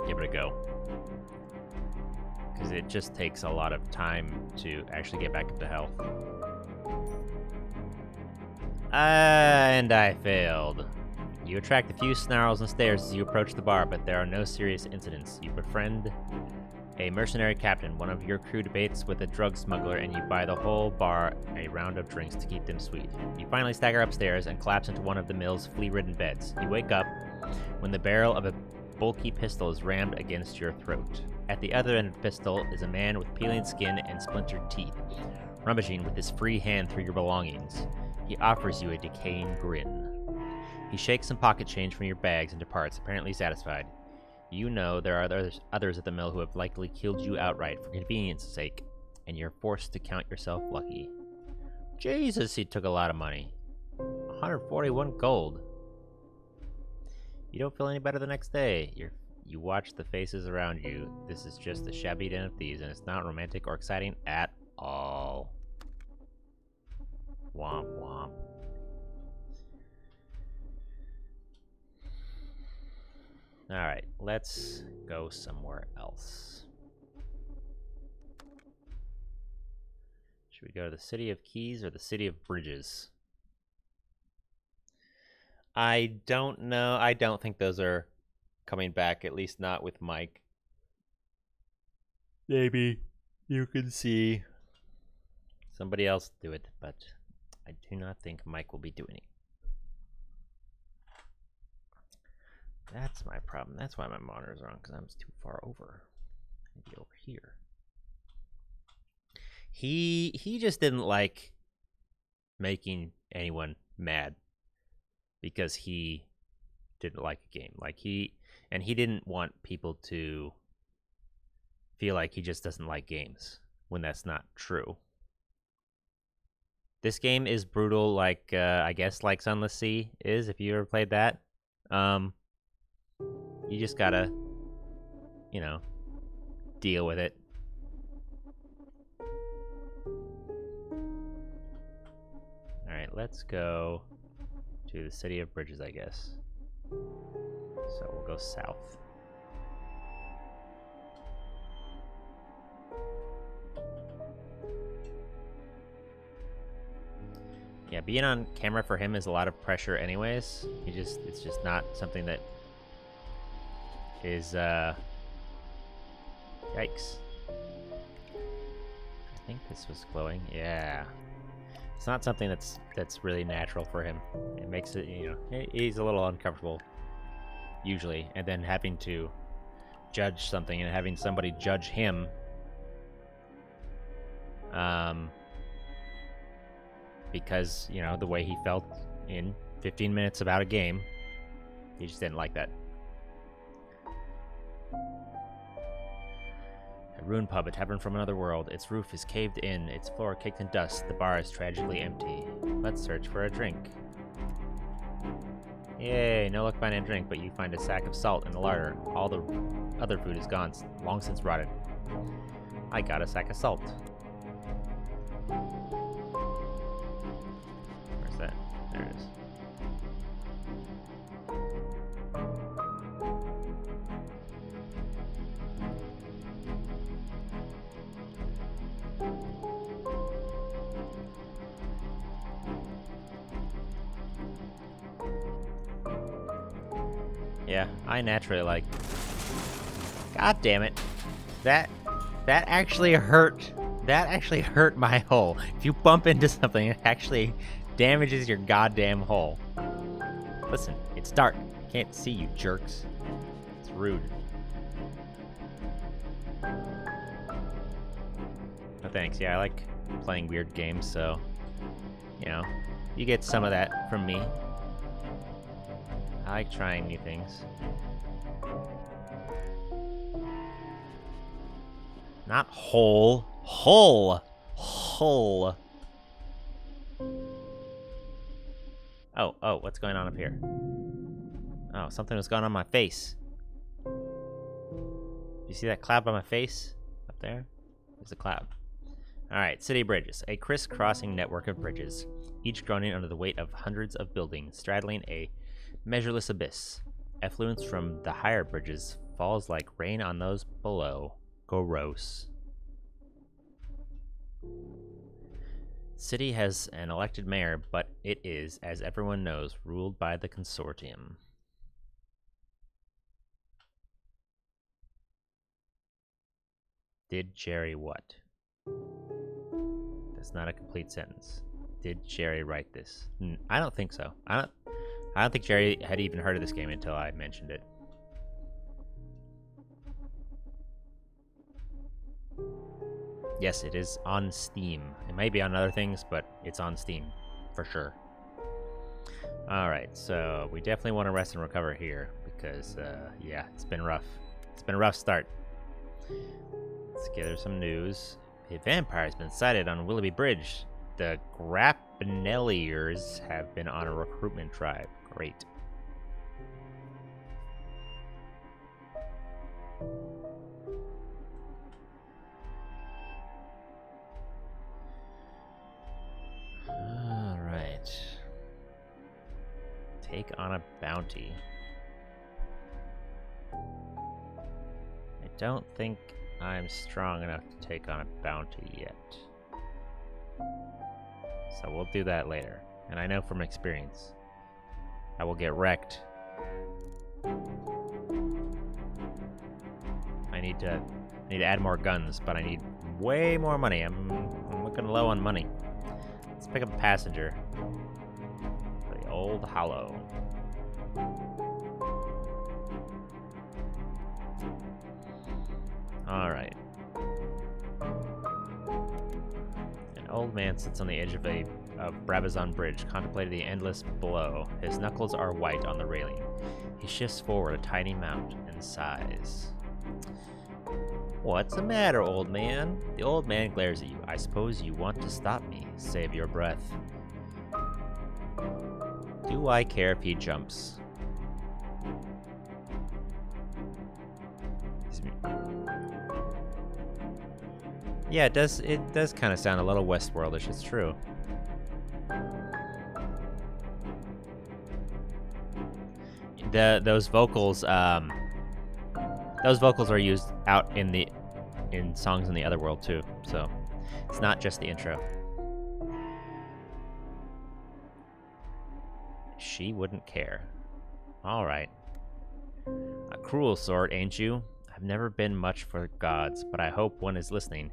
give it a go. Because it just takes a lot of time to actually get back up to health. And I failed. You attract a few snarls and stares as you approach the bar, but there are no serious incidents. You befriend a mercenary captain. One of your crew debates with a drug smuggler, and you buy the whole bar a round of drinks to keep them sweet. You finally stagger upstairs and collapse into one of the mill's flea-ridden beds. You wake up when the barrel of a bulky pistol is rammed against your throat. At the other end of the pistol is a man with peeling skin and splintered teeth, rummaging with his free hand through your belongings. He offers you a decaying grin. He shakes some pocket change from your bags and departs, apparently satisfied. You know there are others at the mill who have likely killed you outright for convenience's sake, and you're forced to count yourself lucky. Jesus, he took a lot of money. 141 gold. You don't feel any better the next day. You watch the faces around you. This is just a shabby den of thieves, and it's not romantic or exciting at all. Womp womp. Alright, let's go somewhere else. Should we go to the City of Keys or the City of Bridges? I don't know. I don't think those are coming back, at least not with Mike. Maybe you can see somebody else do it, but I do not think Mike will be doing it. That's my problem. That's why my monitor's wrong, because I'm too far over. Maybe over here. He just didn't like making anyone mad because he didn't like a game. He didn't want people to feel like he just doesn't like games when that's not true. This game is brutal, like I guess like Sunless Sea is, if you ever played that. You just gotta, you know, deal with it. let's go to the City of Bridges, I guess. So we'll go south. Yeah, being on camera for him is a lot of pressure anyways. It's just not something that is, yikes. I think this was glowing, yeah. It's not something that's really natural for him. It makes it, you know, he's a little uncomfortable, usually, and then having to judge something and having somebody judge him, because, you know, the way he felt in 15 minutes about a game, he just didn't like that. A ruined pub, a tavern from another world. Its roof is caved in, its floor caked in dust. The bar is tragically empty. Let's search for a drink. Yay, no luck finding a drink, but you find a sack of salt in the larder. All the other food is gone, long since rotted. I got a sack of salt. Where's that? There it is. Yeah, I naturally like... God damn it. That actually hurt. That actually hurt my hull. If you bump into something, it actually damages your goddamn hull. Listen, it's dark. I can't see you jerks. It's rude. No thanks. Yeah, I like playing weird games, so... You know, you get some of that from me. I like trying new things. Not hole. Hull. Hull. Oh, what's going on up here? Oh, something was going on my face. You see that cloud by my face? Up there? There's a cloud. Alright, City Bridges. A crisscrossing network of bridges, each groaning under the weight of hundreds of buildings, straddling a measureless abyss. Effluence from the higher bridges falls like rain on those below. Gross. City has an elected mayor, but it is, as everyone knows, ruled by the consortium. Did Jerry what? That's not a complete sentence. Did Jerry write this? I don't think so. I don't think Jerry had even heard of this game until I mentioned it. Yes, it is on Steam. It may be on other things, but it's on Steam, for sure. Alright, so we definitely want to rest and recover here, because, yeah, it's been rough. It's been a rough start. Let's gather some news. A vampire has been sighted on Willoughby Bridge. The Grapnelliers have been on a recruitment drive. Great. Alright. Take on a bounty. I don't think I'm strong enough to take on a bounty yet. So we'll do that later. And I know from experience, I will get wrecked. I need to add more guns, but I need way more money. I'm looking low on money. Let's pick up a passenger. The Old Hollow. Alright. An old man sits on the edge of Brabazon Bridge, contemplating the endless below. His knuckles are white on the railing. He shifts forward a tiny amount and sighs. What's the matter, old man? The old man glares at you. I suppose you want to stop me. Save your breath. Do I care if he jumps? Yeah, it does kind of sound a little Westworldish, it's true. those vocals are used out in songs in the other world too. So it's not just the intro. She wouldn't care. All right. A cruel sort, ain't you? I've never been much for gods, but I hope one is listening.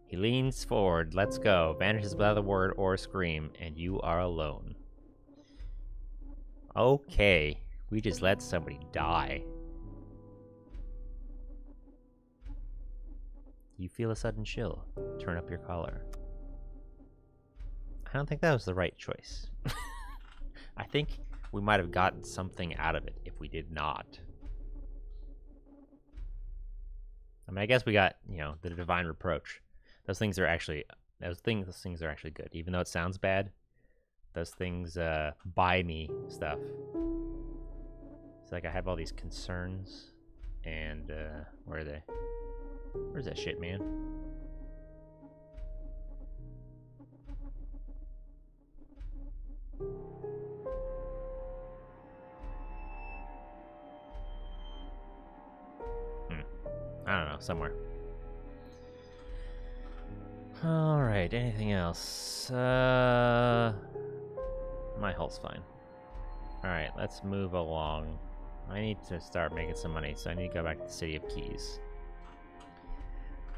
He leans forward, lets go, vanishes without a word or a scream, and you are alone. Okay, we just let somebody die. You feel a sudden chill. Turn up your collar. I don't think that was the right choice. I think we might have gotten something out of it if we did not. I mean, I guess we got, the divine reproach. Those things are actually good. Even though it sounds bad, those things buy me stuff. It's like I have all these concerns, and where are they? Where's that shit, man? I don't know, somewhere. Alright, anything else? My hull's fine. Alright, let's move along. I need to start making some money, so I need to go back to the City of Keys.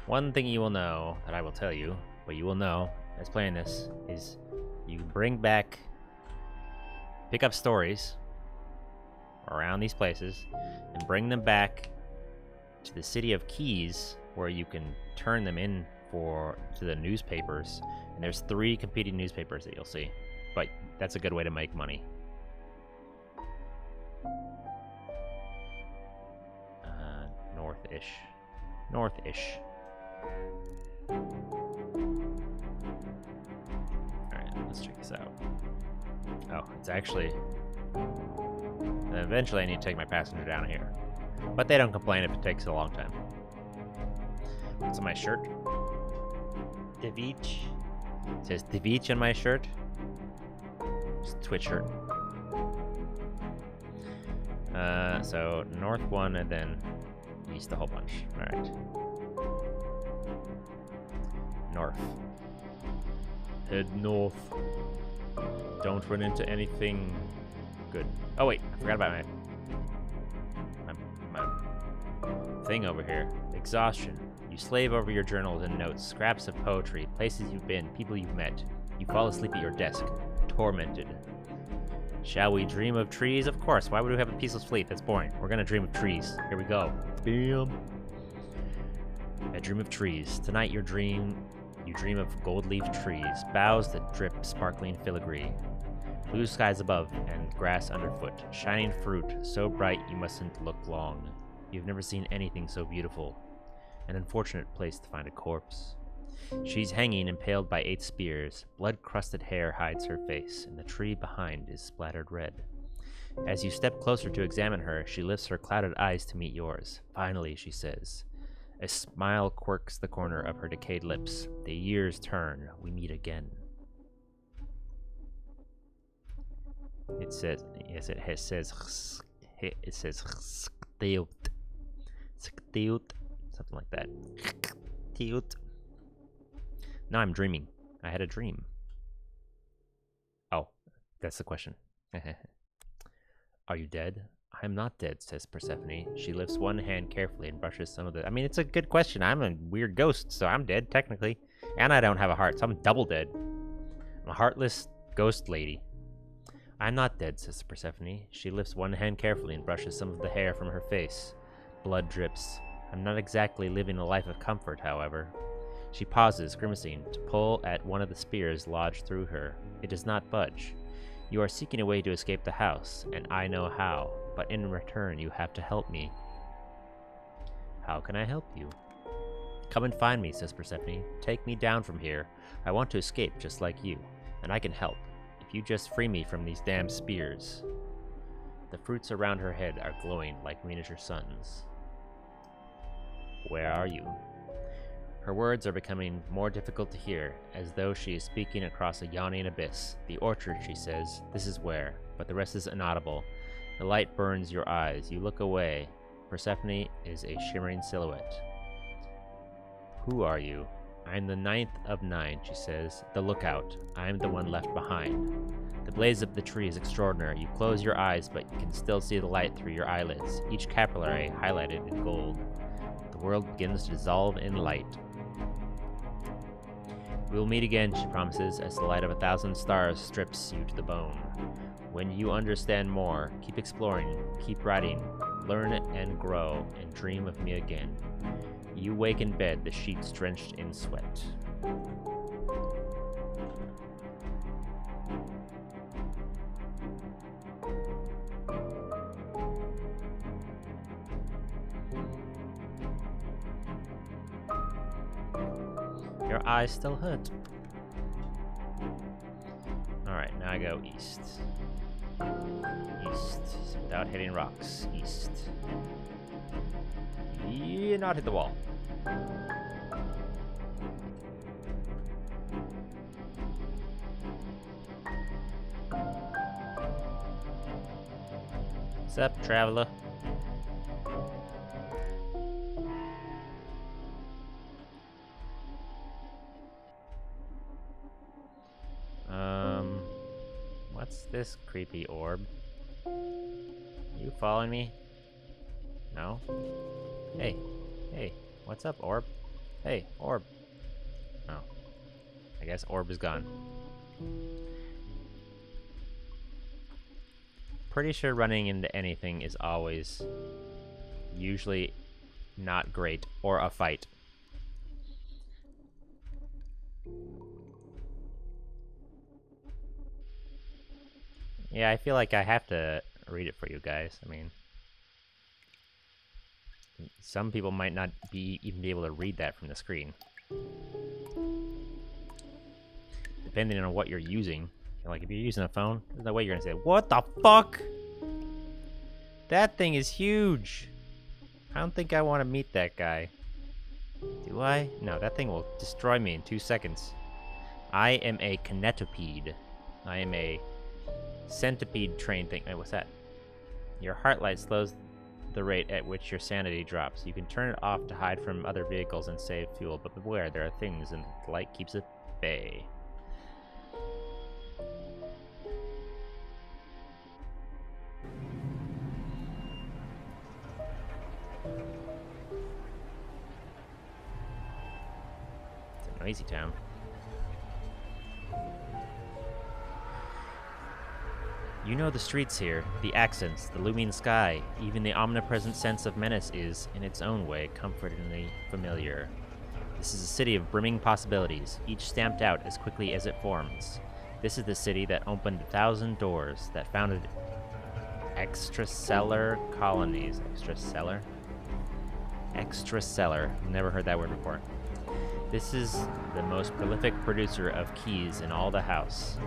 One thing you will know, that I will tell you, but you will know as playing this, is you pick up stories around these places, and bring them back to the City of Keys, where you can turn them in to the newspapers. And there's 3 competing newspapers that you'll see, but that's a good way to make money. North-ish. Alright, let's check this out. Oh, it's actually... Eventually I need to take my passenger down here. But they don't complain if it takes a long time. What's on my shirt? Devich. It says Devich on my shirt. It's a Twitch shirt. So north 1 and then east a whole bunch. Alright. North. Head north. Don't run into anything good. Oh wait, I forgot about my thing over here. Exhaustion. You slave over your journals and notes, scraps of poetry, places you've been, people you've met. You fall asleep at your desk, tormented. Shall we dream of trees? Of course. Why would we have a peaceful sleep? That's boring. We're gonna dream of trees. Here we go. Bam. I dream of trees. Tonight you dream of gold-leaf trees, boughs that drip sparkling filigree, blue skies above and grass underfoot, shining fruit so bright you mustn't look long. You've never seen anything so beautiful. An unfortunate place to find a corpse. She's hanging, impaled by 8 spears. Blood-crusted hair hides her face, and the tree behind is splattered red. As you step closer to examine her, she lifts her clouded eyes to meet yours. Finally, she says. A smile quirks the corner of her decayed lips. The years turn. We meet again. It says, yes, it says, something like that. Now I'm dreaming. I had a dream. Oh, that's the question. Are you dead? I'm not dead, says Persephone. She lifts one hand carefully and brushes some of the... I mean, it's a good question. I'm a weird ghost, so I'm dead, technically. And I don't have a heart, so I'm double dead. I'm a heartless ghost lady. I'm not dead, says Persephone. She lifts one hand carefully and brushes some of the hair from her face. Blood drips. I'm not exactly living a life of comfort, however. She pauses, grimacing, to pull at one of the spears lodged through her. It does not budge. You are seeking a way to escape the house, and I know how, but in return you have to help me. How can I help you? Come and find me, says Persephone. Take me down from here. I want to escape just like you, and I can help, if you just free me from these damn spears. The fruits around her head are glowing like miniature suns. Where are you? Her words are becoming more difficult to hear, as though she is speaking across a yawning abyss. The orchard, she says. This is where, but the rest is inaudible. The light burns your eyes. You look away. Persephone is a shimmering silhouette. Who are you? I am the 9th of 9, she says. The lookout. I am the one left behind. The blaze of the tree is extraordinary. You close your eyes, but you can still see the light through your eyelids, each capillary highlighted in gold. The world begins to dissolve in light. We will meet again, she promises, as the light of 1,000 stars strips you to the bone. When you understand more, keep exploring, keep writing, learn and grow, and dream of me again. You wake in bed, the sheets drenched in sweat. Your eyes still hurt. Alright, now I go east. East. Without hitting rocks. East. Yeah, not hit the wall. What's up, traveler? What's this creepy orb? You following me? No? Hey, hey, what's up, orb? Hey, orb. Oh, I guess orb is gone. Pretty sure running into anything is always usually not great, or a fight. Yeah, I feel like I have to read it for you guys. I mean, some people might not even be able to read that from the screen. Depending on what you're using. Like, if you're using a phone, there's no way you're gonna say, "What the fuck? That thing is huge! I don't think I want to meet that guy." Do I? No, that thing will destroy me in 2 seconds. I am a kinetopede. I am a centipede train thing. Wait, what's that? Your heart light slows the rate at which your sanity drops. You can turn it off to hide from other vehicles and save fuel, but beware, there are things and the light keeps at bay. It's a noisy town. You know the streets here, the accents, the looming sky, even the omnipresent sense of menace is, in its own way, comfortingly familiar. This is a city of brimming possibilities, each stamped out as quickly as it forms. This is the city that opened 1,000 doors, that founded extracellular colonies. Extracellular? Extracellular. Never heard that word before. This is the most prolific producer of keys in all the house.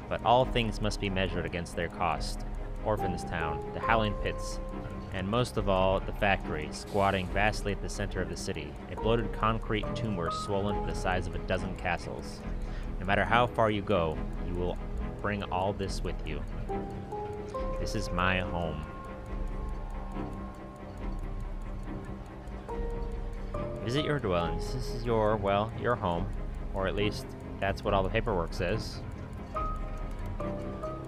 But all things must be measured against their cost. Orphan's Town, the Howling Pits, and most of all, the factory, squatting vastly at the center of the city, a bloated concrete tumor swollen to the size of a dozen castles. No matter how far you go, you will bring all this with you. This is my home. Visit your dwellings. This is your, well, your home. Or at least, that's what all the paperwork says.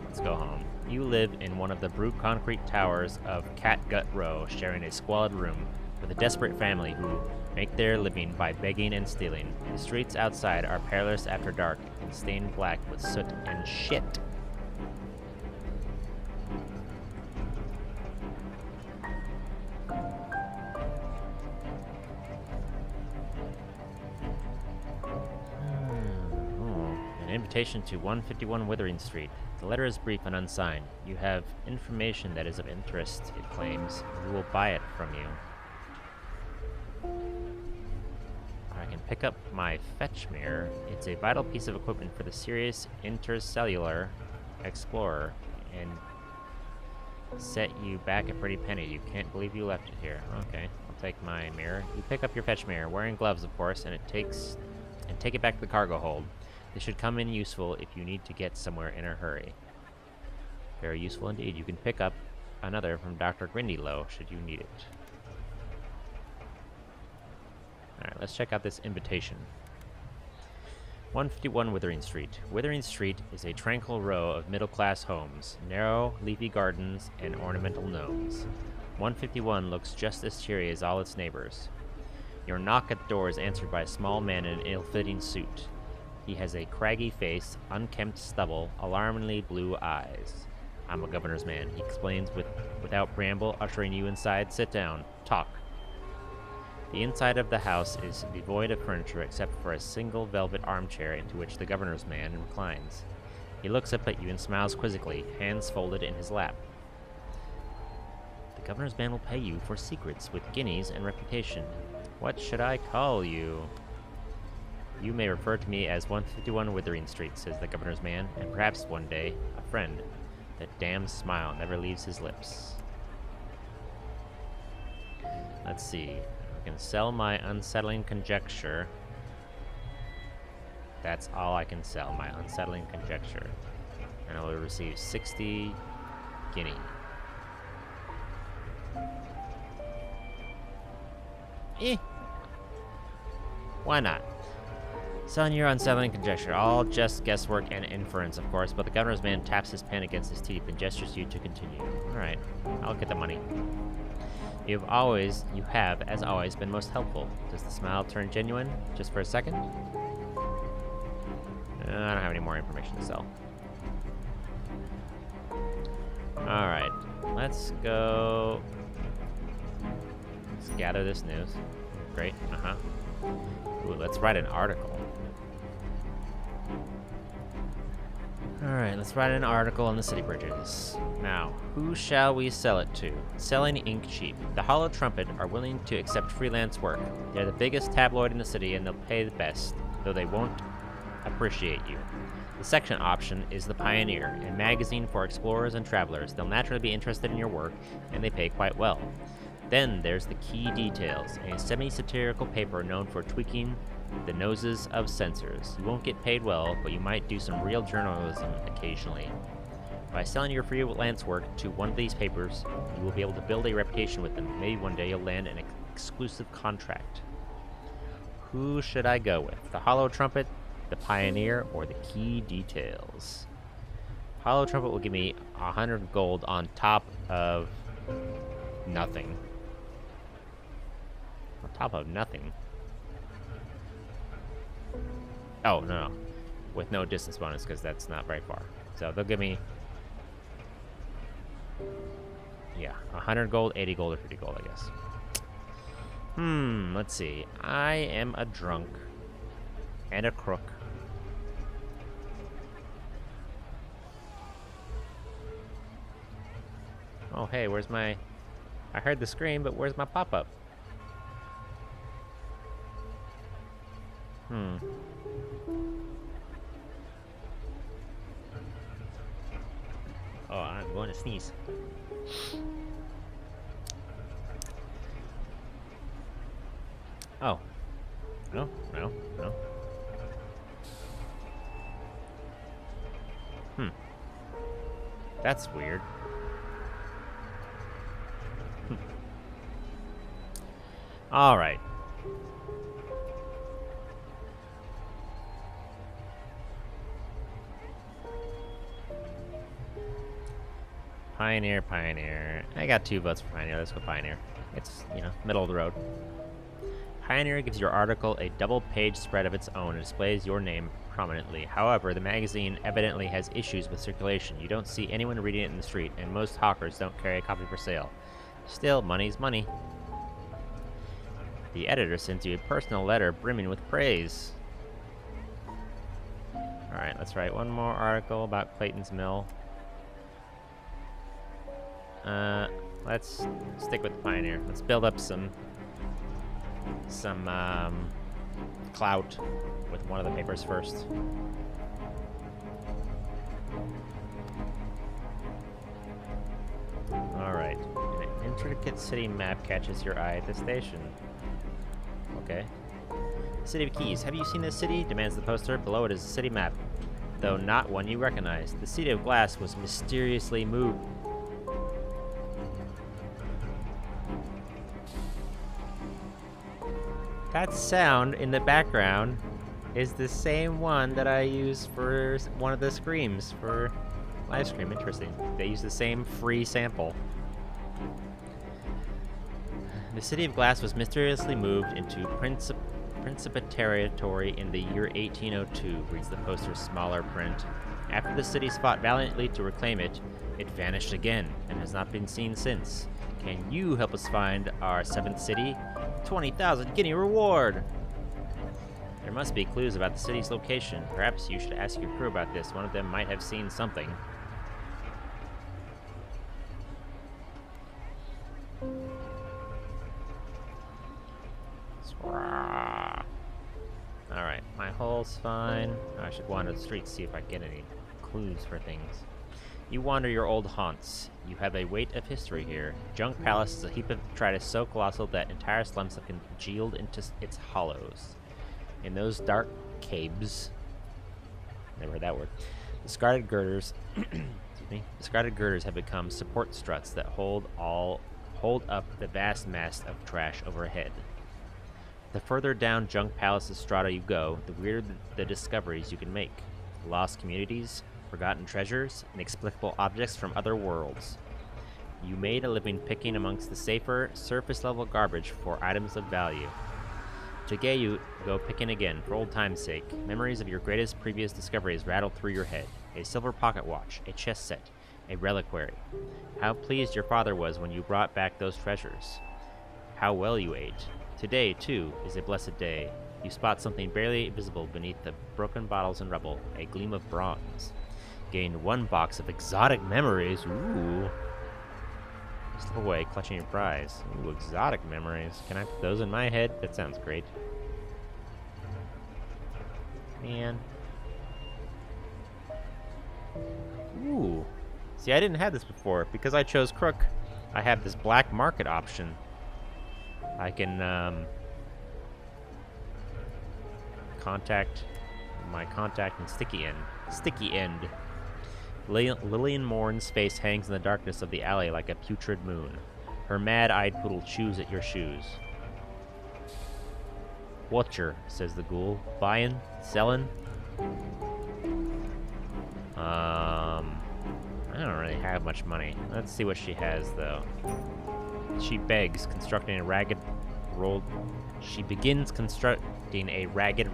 Let's go home. You live in one of the brute concrete towers of Catgut Row, sharing a squalid room with a desperate family who make their living by begging and stealing. The streets outside are perilous after dark and stained black with soot and shit. Invitation to 151 Withering Street. The letter is brief and unsigned. You have information that is of interest, it claims. We will buy it from you. I can pick up my fetch mirror. It's a vital piece of equipment for the Sirius Intercellular Explorer and set you back a pretty penny. You can't believe you left it here. Okay, I'll take my mirror. You pick up your fetch mirror, wearing gloves of course, and take it back to the cargo hold. This should come in useful if you need to get somewhere in a hurry. Very useful indeed. You can pick up another from Dr. Grindylow, should you need it. Alright, let's check out this invitation. 151 Withering Street. Withering Street is a tranquil row of middle-class homes, narrow, leafy gardens, and ornamental gnomes. 151 looks just as cheery as all its neighbors. Your knock at the door is answered by a small man in an ill-fitting suit. He has a craggy face, unkempt stubble, alarmingly blue eyes. I'm a governor's man, he explains without preamble, ushering you inside. Sit down. Talk. The inside of the house is devoid of furniture except for a single velvet armchair into which the governor's man reclines. He looks up at you and smiles quizzically, hands folded in his lap. The governor's man will pay you for secrets with guineas and reputation. What should I call you? You may refer to me as 151 Withering Street, says the governor's man, and perhaps one day, a friend. That damn smile never leaves his lips. Let's see. I can sell my unsettling conjecture. That's all I can sell, my unsettling conjecture. And I will receive 60 guinea. Why not? Selling your unsettling conjecture. All just guesswork and inference, of course, but the governor's man taps his pen against his teeth and gestures you to continue. Alright, I'll get the money. You have, as always, been most helpful. Does the smile turn genuine? Just for a second? I don't have any more information to sell. Alright, let's go... Let's gather this news. Great, Ooh, let's write an article. Alright, let's write an article on the city bridges. Now, who shall we sell it to? Selling ink cheap. The Hollow Trumpet are willing to accept freelance work. They're the biggest tabloid in the city and they'll pay the best, though they won't appreciate you. The second option is The Pioneer, a magazine for explorers and travelers. They'll naturally be interested in your work, and they pay quite well. Then there's The Key Details, a semi-satirical paper known for tweaking the noses of censors. You won't get paid well, but you might do some real journalism occasionally. By selling your freelance work to one of these papers, you will be able to build a reputation with them. Maybe one day you'll land an exclusive contract. Who should I go with? The Hollow Trumpet, The Pioneer, or The Key Details? Hollow Trumpet will give me 100 gold on top of nothing. On top of nothing? Oh, no. With no distance bonus, because that's not very far. So they'll give me... Yeah, 100 gold, 80 gold, or 50 gold, I guess. Let's see. I am a drunk. And a crook. Oh, hey, where's my... I heard the scream, but where's my pop-up? Oh, I'm going to sneeze. Oh. No. That's weird. All right. Pioneer. I got 2 votes for Pioneer. Let's go Pioneer. It's, middle of the road. Pioneer gives your article a double-page spread of its own and displays your name prominently. However, the magazine evidently has issues with circulation. You don't see anyone reading it in the street, and most hawkers don't carry a copy for sale. Still, money's money. The editor sends you a personal letter brimming with praise. Alright, let's write one more article about Clayton's Mill. Let's stick with the Pioneer. Let's build up some clout with one of the papers first. Alright. An intricate city map catches your eye at the station. Okay. City of Keys. Have you seen this city? Demands the poster. Below it is a city map, though not one you recognize. The City of Glass was mysteriously moved. That sound in the background is the same one that I use for one of the screams for live stream. Interesting. They use the same free sample. The city of Glass was mysteriously moved into Principate territory in the year 1802, reads the poster's smaller print. After the cities fought valiantly to reclaim it, it vanished again and has not been seen since. Can you help us find our 7th city? 20,000 guinea reward! There must be clues about the city's location. Perhaps you should ask your crew about this. One of them might have seen something. Alright, my hull's fine. I should wander the streets, see if I get any clues for things. You wander your old haunts. You have a weight of history here. Junk Palace is a heap of detritus so colossal that entire slums have congealed into its hollows. In those dark caves, never heard that word, discarded girders, excuse me, discarded girders have become support struts that hold up the vast mass of trash overhead. The further down Junk Palace's strata you go, the weirder the discoveries you can make. Lost communities, forgotten treasures, inexplicable objects from other worlds. You made a living picking amongst the safer, surface-level garbage for items of value. Today you go picking again, for old time's sake. Memories of your greatest previous discoveries rattle through your head. A silver pocket watch, a chess set, a reliquary. How pleased your father was when you brought back those treasures. How well you ate. Today, too, is a blessed day. You spot something barely visible beneath the broken bottles and rubble, a gleam of bronze. Gain 1 box of exotic memories. Ooh. Slip away, clutching your prize. Ooh, exotic memories. Can I put those in my head? That sounds great. Man. Ooh. See, I didn't have this before. Because I chose Crook, I have this black market option. I can, contact and Sticky End. Lillian Morn's face hangs in the darkness of the alley like a putrid moon. Her mad-eyed poodle chews at your shoes. Watcher, says the ghoul. Buyin'? Sellin'? I don't really have much money. Let's see what she has, though. She begins constructing a ragged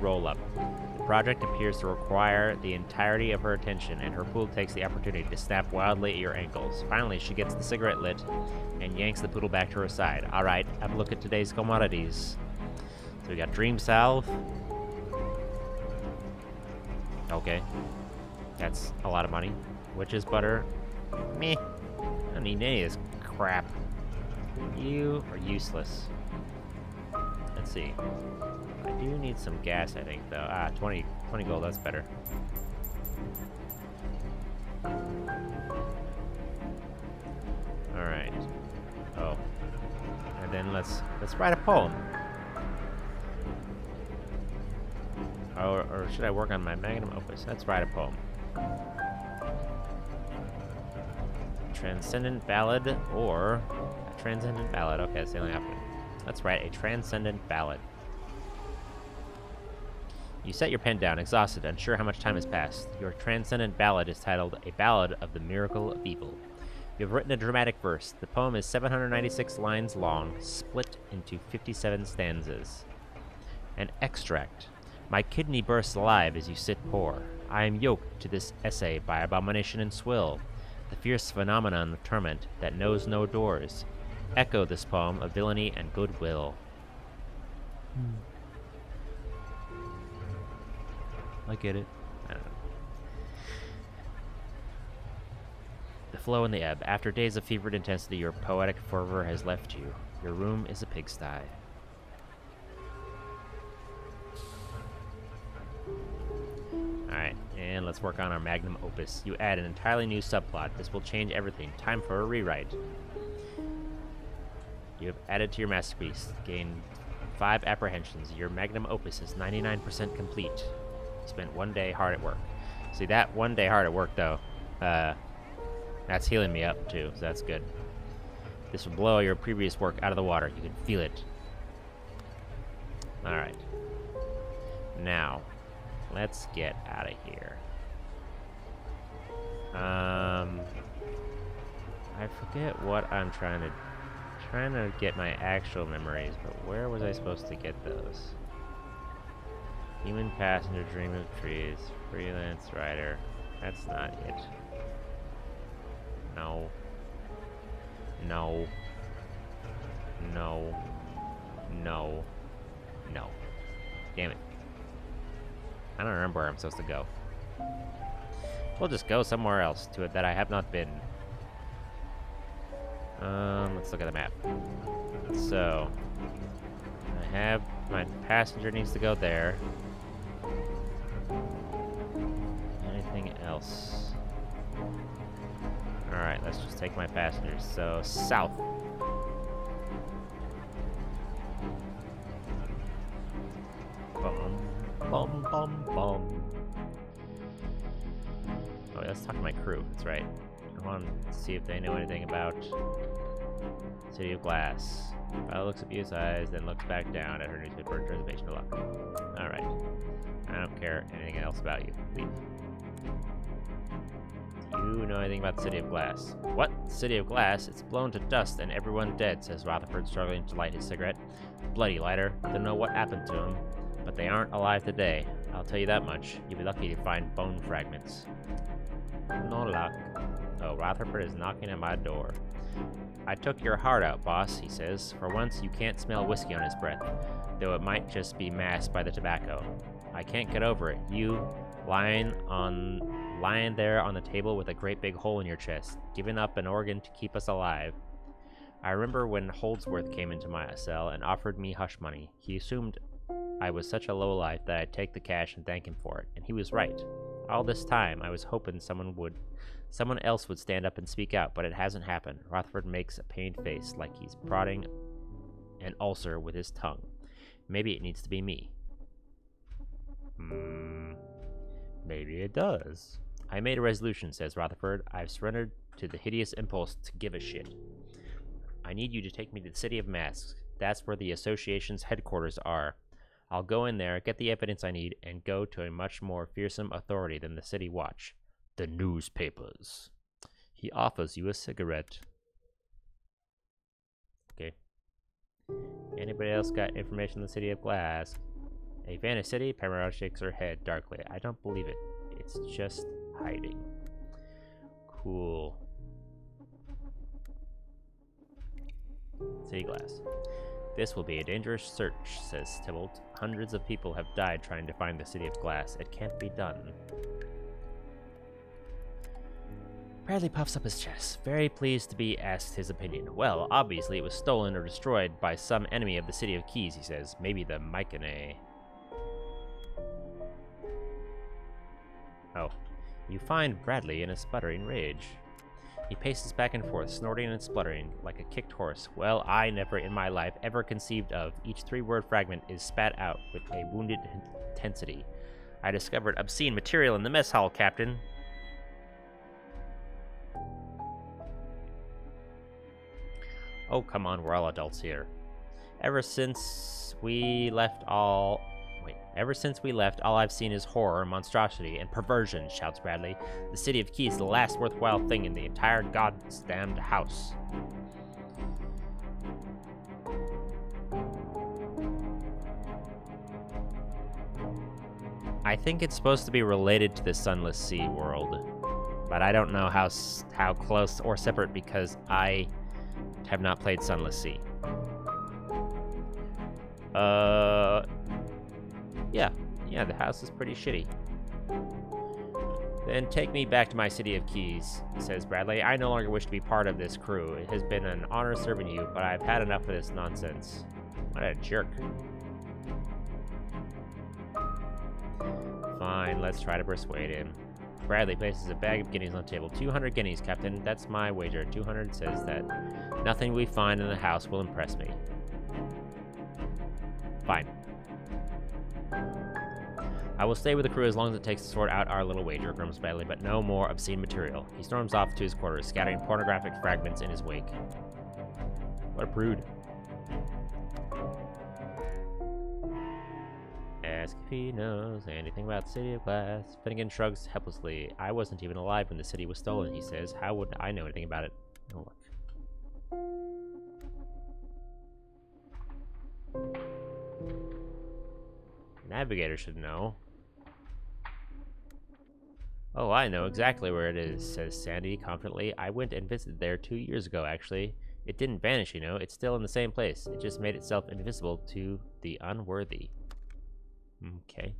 roll-up. The project appears to require the entirety of her attention, and her poodle takes the opportunity to snap wildly at your ankles. Finally, she gets the cigarette lit and yanks the poodle back to her side. Alright, have a look at today's commodities. So we got Dream Salve. Okay. That's a lot of money. Witch's butter. Meh. I don't need any of this crap. You are useless. Let's see. I do need some gas, I think, though. 20 gold, that's better. Alright. Oh. And then let's write a poem. Or should I work on my magnum opus? Let's write a poem. Transcendent ballad or a transcendent ballad. Okay, that's the only option. Let's write a transcendent ballad. You set your pen down, exhausted, unsure how much time has passed. Your transcendent ballad is titled A Ballad of the Miracle of Evil. You have written a dramatic verse. The poem is 796 lines long, split into 57 stanzas. An extract. My kidney bursts alive as you sit poor. I am yoked to this essay by abomination and swill, the fierce phenomenon of torment that knows no doors. Echo this poem of villainy and goodwill. I get it. I don't know. The flow and the ebb. After days of fevered intensity, your poetic fervor has left you. Your room is a pigsty. Alright, and let's work on our magnum opus. You add an entirely new subplot. This will change everything. Time for a rewrite. You have added to your masterpiece. Gain 5 apprehensions. Your magnum opus is 99% complete. You spent 1 day hard at work. See, that 1 day hard at work, though, that's healing me up, too, so that's good. This will blow your previous work out of the water. You can feel it. Alright. Now, let's get out of here. I forget what I'm trying to get my actual memories, but where was I supposed to get those? Human passenger, dream of trees, freelance writer. That's not it. No. No. No. No. No. Damn it. I don't remember where I'm supposed to go. We'll just go somewhere else to it that I have not been. Let's look at the map. So, I have my passenger needs to go there. Anything else? Alright, let's just take my passengers. So, south. Bum, bum, bum, bum. Oh, let's talk to my crew. That's right. I want to see if they know anything about City of Glass. Violet looks at Bu's eyes, then looks back down at her newspaper and turns the page to look. Alright. I don't care anything else about you. Leave. Do you know anything about the City of Glass? What? City of Glass? It's blown to dust and everyone dead, says Rutherford, struggling to light his cigarette. Bloody lighter. Don't know what happened to him, but they aren't alive today. I'll tell you that much. You'll be lucky to find bone fragments. No luck. Oh, Rutherford is knocking at my door. I took your heart out, boss, he says. For once, you can't smell whiskey on his breath, though it might just be masked by the tobacco. I can't get over it. You, lying there on the table with a great big hole in your chest, giving up an organ to keep us alive. I remember when Holdsworth came into my cell and offered me hush money. He assumed I was such a lowlife that I'd take the cash and thank him for it, and he was right. All this time, I was hoping someone else would stand up and speak out, but it hasn't happened. Rutherford makes a pained face, like he's prodding an ulcer with his tongue. Maybe it needs to be me. Maybe it does. I made a resolution, says Rutherford. I've surrendered to the hideous impulse to give a shit. I need you to take me to the City of Masks. That's where the association's headquarters are. I'll go in there, get the evidence I need, and go to a much more fearsome authority than the City Watch. The newspapers. He offers you a cigarette. Okay. Anybody else got information on the City of Glass? A vanished city? Paramount shakes her head darkly. I don't believe it. It's just hiding. Cool. City Glass. This will be a dangerous search, says Tybalt. Hundreds of people have died trying to find the City of Glass. It can't be done. Bradley puffs up his chest, very pleased to be asked his opinion. Well, obviously it was stolen or destroyed by some enemy of the City of Keys, he says. Maybe the Mycenae. Oh. You find Bradley in a sputtering rage. He paces back and forth, snorting and spluttering like a kicked horse. Well, I never in my life ever conceived of. Each three-word fragment is spat out with a wounded intensity. I discovered obscene material in the mess hall, Captain. Oh, come on, we're all adults here. Ever since we left, all I've seen is horror, monstrosity, and perversion, shouts Bradley. The City of Keys is the last worthwhile thing in the entire goddamned house. I think it's supposed to be related to the Sunless Sea world, but I don't know how close or separate because I have not played Sunless Sea. Yeah, the house is pretty shitty. Then take me back to my City of Keys, says Bradley. I no longer wish to be part of this crew. It has been an honor serving you, but I've had enough of this nonsense. What a jerk. Fine, let's try to persuade him. Bradley places a bag of guineas on the table. 200 guineas, Captain. That's my wager. 200 says that nothing we find in the house will impress me. Fine. I will stay with the crew as long as it takes to sort out our little wager, grumbles Bradley, but no more obscene material. He storms off to his quarters, scattering pornographic fragments in his wake. What a prude. Ask if he knows anything about the City of Glass. Finnegan shrugs helplessly. I wasn't even alive when the city was stolen, he says. How would I know anything about it? Oh, look. Navigator should know. Oh, I know exactly where it is, says Sandy confidently. I went and visited there 2 years ago, actually. It didn't vanish, you know. It's still in the same place. It just made itself invisible to the unworthy. Okay.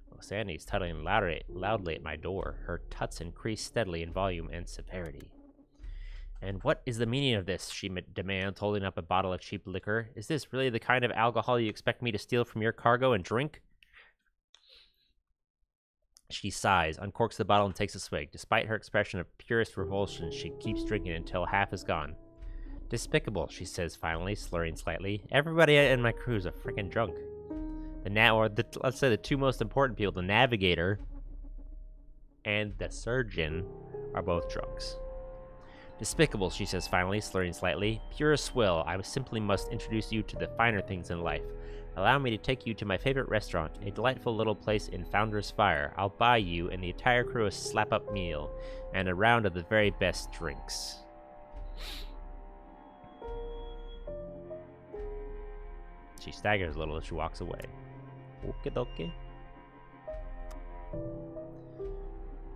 Well, Sandy's tuttling loudly at my door. Her tuts increase steadily in volume and severity. And what is the meaning of this? She demands, holding up a bottle of cheap liquor. Is this really the kind of alcohol you expect me to steal from your cargo and drink? She sighs, uncorks the bottle, and takes a swig. Despite her expression of purest revulsion, she keeps drinking until half is gone. Despicable, she says finally, slurring slightly. Everybody in my crew's a freaking drunk. Let's say the two most important people, the navigator and the surgeon, are both drunks. Despicable, she says finally, slurring slightly. Pure swill, I simply must introduce you to the finer things in life. Allow me to take you to my favorite restaurant, a delightful little place in Founder's Fire. I'll buy you and the entire crew a slap-up meal, and a round of the very best drinks. She staggers a little as she walks away. Okie dokie.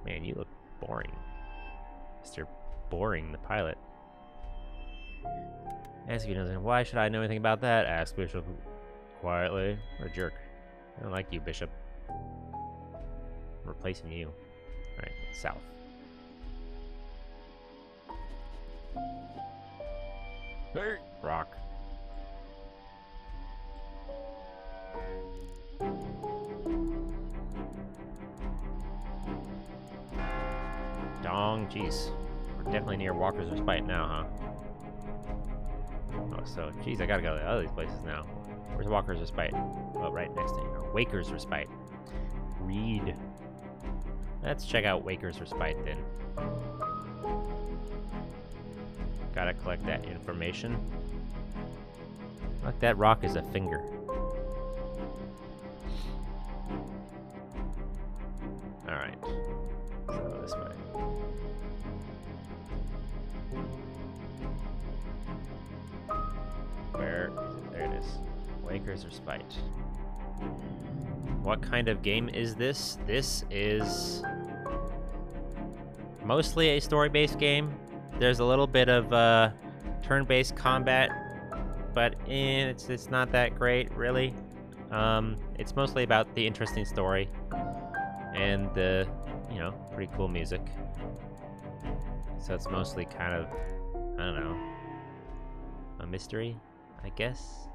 Man, you look boring. Mr. Boring, the pilot. Ask if he knows. Why should I know anything about that? Asked Bishop quietly. What a jerk. I don't like you, Bishop. I'm replacing you. Alright, south. Hey! Rock. Dong, jeez. We're definitely near Walker's Respite now, huh? Oh, so, jeez, I gotta go to all these places now. Where's Walker's Respite? Oh, right next to you. Waker's Respite. Read. Let's check out Waker's Respite, then. Gotta collect that information. Like that rock is a finger. Alright. So, this way. Where? There it is. Waker's Respite. What kind of game is this? This is mostly a story-based game. There's a little bit of turn-based combat, but it's not that great, really. It's mostly about the interesting story and the, pretty cool music. So it's mostly kind of, I don't know, a mystery, I guess.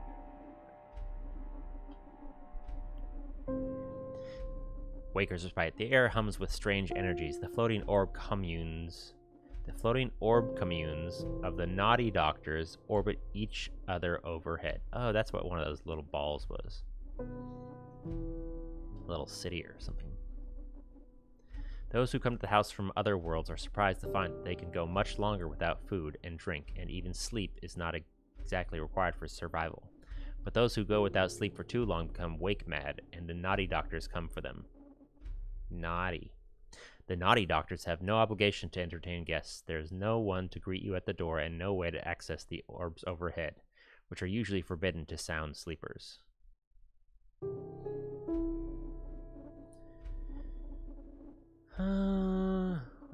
Waker's Respite. The air hums with strange energies. The floating orb communes of the naughty doctors orbit each other overhead. Oh, that's what one of those little balls was. A little city or something. Those who come to the house from other worlds are surprised to find that they can go much longer without food and drink, and even sleep is not exactly required for survival. But those who go without sleep for too long become wake mad, and the naughty doctors come for them. Naughty. The naughty doctors have no obligation to entertain guests. There's no one to greet you at the door and no way to access the orbs overhead, which are usually forbidden to sound sleepers.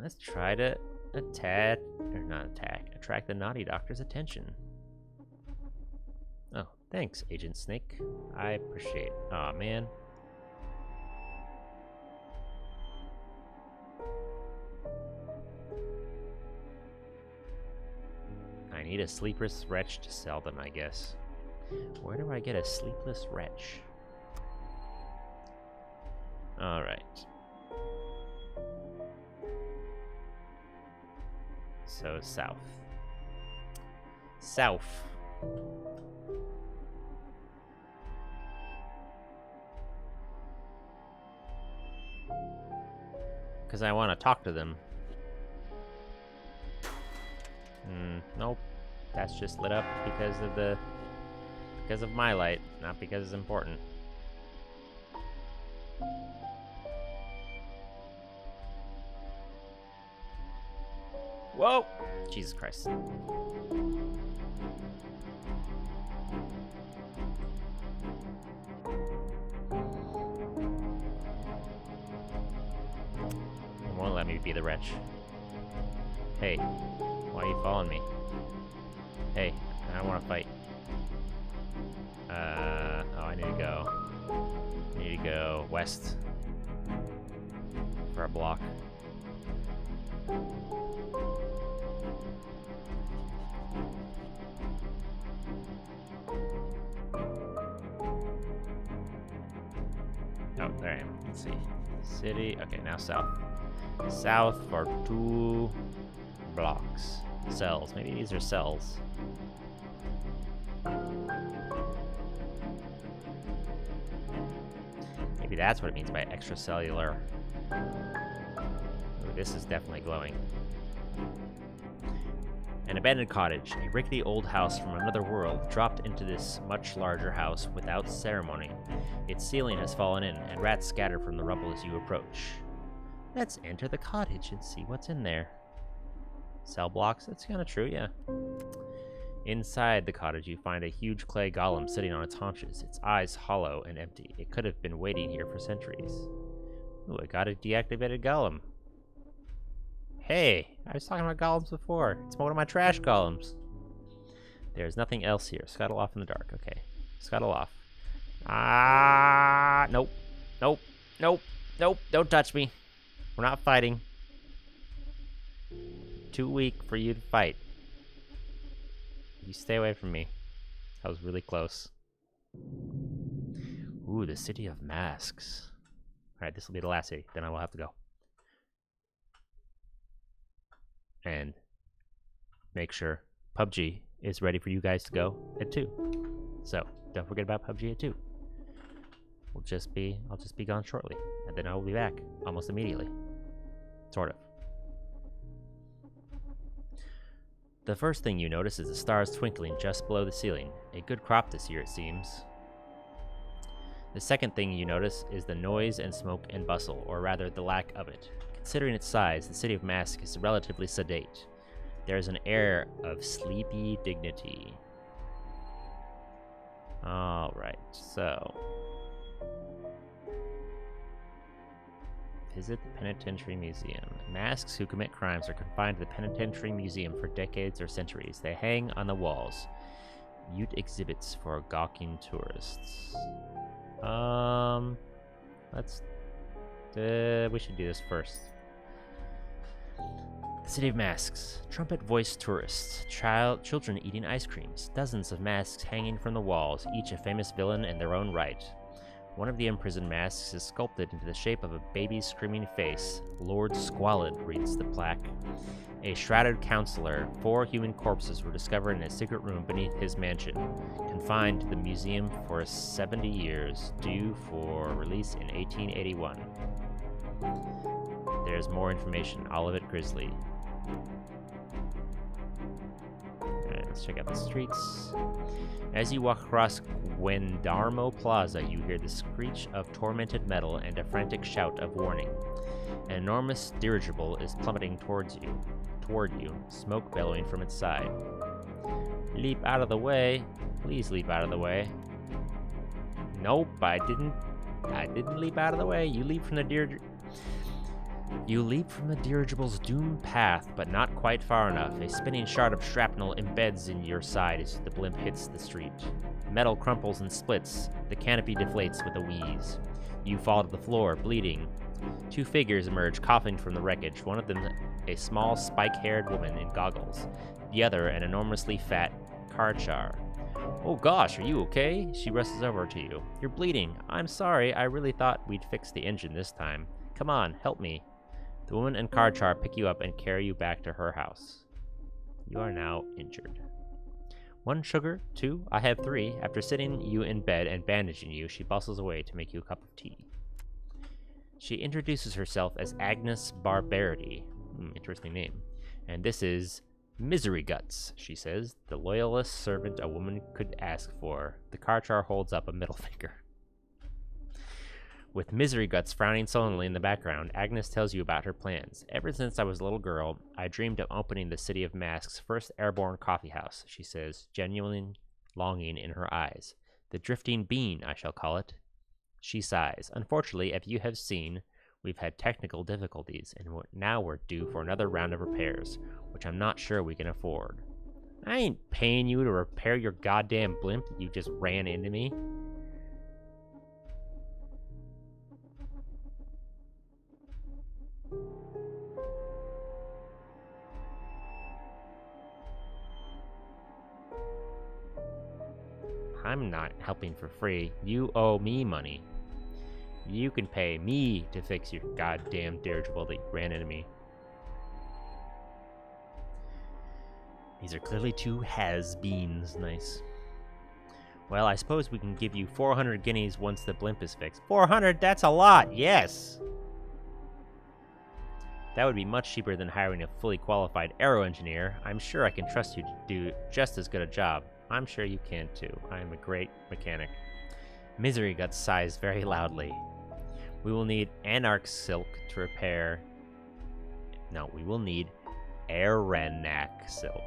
Let's try to attract the naughty doctor's attention. Oh, thanks, Agent Snake. I appreciate it. Aw, man. I need a sleepless wretch to sell them, I guess. Where do I get a sleepless wretch? Alright. So, south. South. Because I want to talk to them. Nope. That's just lit up because of my light, not because it's important. Whoa! Jesus Christ. I won't let me be the wretch. Hey, why are you following me? Hey, I don't want to fight. Oh, I need to go. I need to go west for a block. Oh, there I am. Let's see. City. Okay, now south. South for 2 blocks. Cells. Maybe these are cells. Maybe that's what it means by extracellular. Ooh, this is definitely glowing. An abandoned cottage, a rickety old house from another world, dropped into this much larger house without ceremony. Its ceiling has fallen in, and rats scatter from the rubble as you approach. Let's enter the cottage and see what's in there. Cell blocks? That's kind of true, yeah. Inside the cottage, you find a huge clay golem sitting on its haunches, its eyes hollow and empty. It could have been waiting here for centuries. Ooh, I got a deactivated golem. Hey, I was talking about golems before. It's one of my trash golems. There's nothing else here. Scuttle off in the dark. Okay. Scuttle off. Ah, nope. Nope. Nope. Nope. Don't touch me. We're not fighting. Too weak for you to fight. You stay away from me. That was really close. Ooh, the City of Masks. Alright, this will be the last city. Then I will have to go. And make sure PUBG is ready for you guys to go at 2. So don't forget about PUBG at 2. I'll just be gone shortly, and then I will be back almost immediately. Sort of. The first thing you notice is the stars twinkling just below the ceiling. A good crop this year, it seems. The second thing you notice is the noise and smoke and bustle, or rather the lack of it. Considering its size, the City of Masks is relatively sedate. There is an air of sleepy dignity. Alright, so... visit the Penitentiary Museum. Masks who commit crimes are confined to the Penitentiary Museum for decades or centuries. They hang on the walls. Mute exhibits for gawking tourists. We should do this first. The City of Masks. Trumpet-voiced tourists. Children eating ice creams. Dozens of masks hanging from the walls, each a famous villain in their own right. One of the imprisoned masks is sculpted into the shape of a baby's screaming face. Lord Squalid reads the plaque. A shrouded counselor. 4 human corpses were discovered in a secret room beneath his mansion. Confined to the museum for 70 years, due for release in 1881. There's more information, all of it grisly. Alright, let's check out the streets. As you walk across Guendarmo Plaza, you hear the screech of tormented metal and a frantic shout of warning. An enormous dirigible is plummeting toward you, smoke bellowing from its side. Leap out of the way. Please leap out of the way. Nope, I didn't leap out of the way. You leap from the dirigible's doomed path, but not quite far enough. A spinning shard of shrapnel embeds in your side as the blimp hits the street. Metal crumples and splits. The canopy deflates with a wheeze. You fall to the floor, bleeding. 2 figures emerge, coughing from the wreckage. One of them a small, spike-haired woman in goggles. The other, an enormously fat Karchar. Oh gosh, are you okay? She rushes over to you. You're bleeding. I'm sorry, I really thought we'd fix the engine this time. Come on, help me. The woman and Karchar pick you up and carry you back to her house. You are now injured. 1 sugar, 2, I have 3. After sitting you in bed and bandaging you, she bustles away to make you a cup of tea. She introduces herself as Agnes Barbarity. Interesting name. And this is Misery Guts, she says. The loyalest servant a woman could ask for. The Karchar holds up a middle finger. With Misery Guts frowning sullenly in the background, Agnes tells you about her plans. Ever since I was a little girl, I dreamed of opening the City of Mask's first airborne coffee house, she says, genuine longing in her eyes. The Drifting Bean, I shall call it. She sighs. Unfortunately, as you have seen, we've had technical difficulties, and now we're due for another round of repairs, which I'm not sure we can afford. I ain't paying you to repair your goddamn blimp that you just ran into me. I'm not helping for free. You owe me money. You can pay me to fix your goddamn dirigible that you ran into me. These are clearly two has-beens. Nice. Well, I suppose we can give you 400 guineas once the blimp is fixed. 400? That's a lot! Yes! That would be much cheaper than hiring a fully qualified aero engineer. I'm sure I can trust you to do just as good a job. I'm sure you can too. I am a great mechanic. Misery Guts sighs very loudly. We will need Anarch Silk to repair... No, we will need Aranac Silk.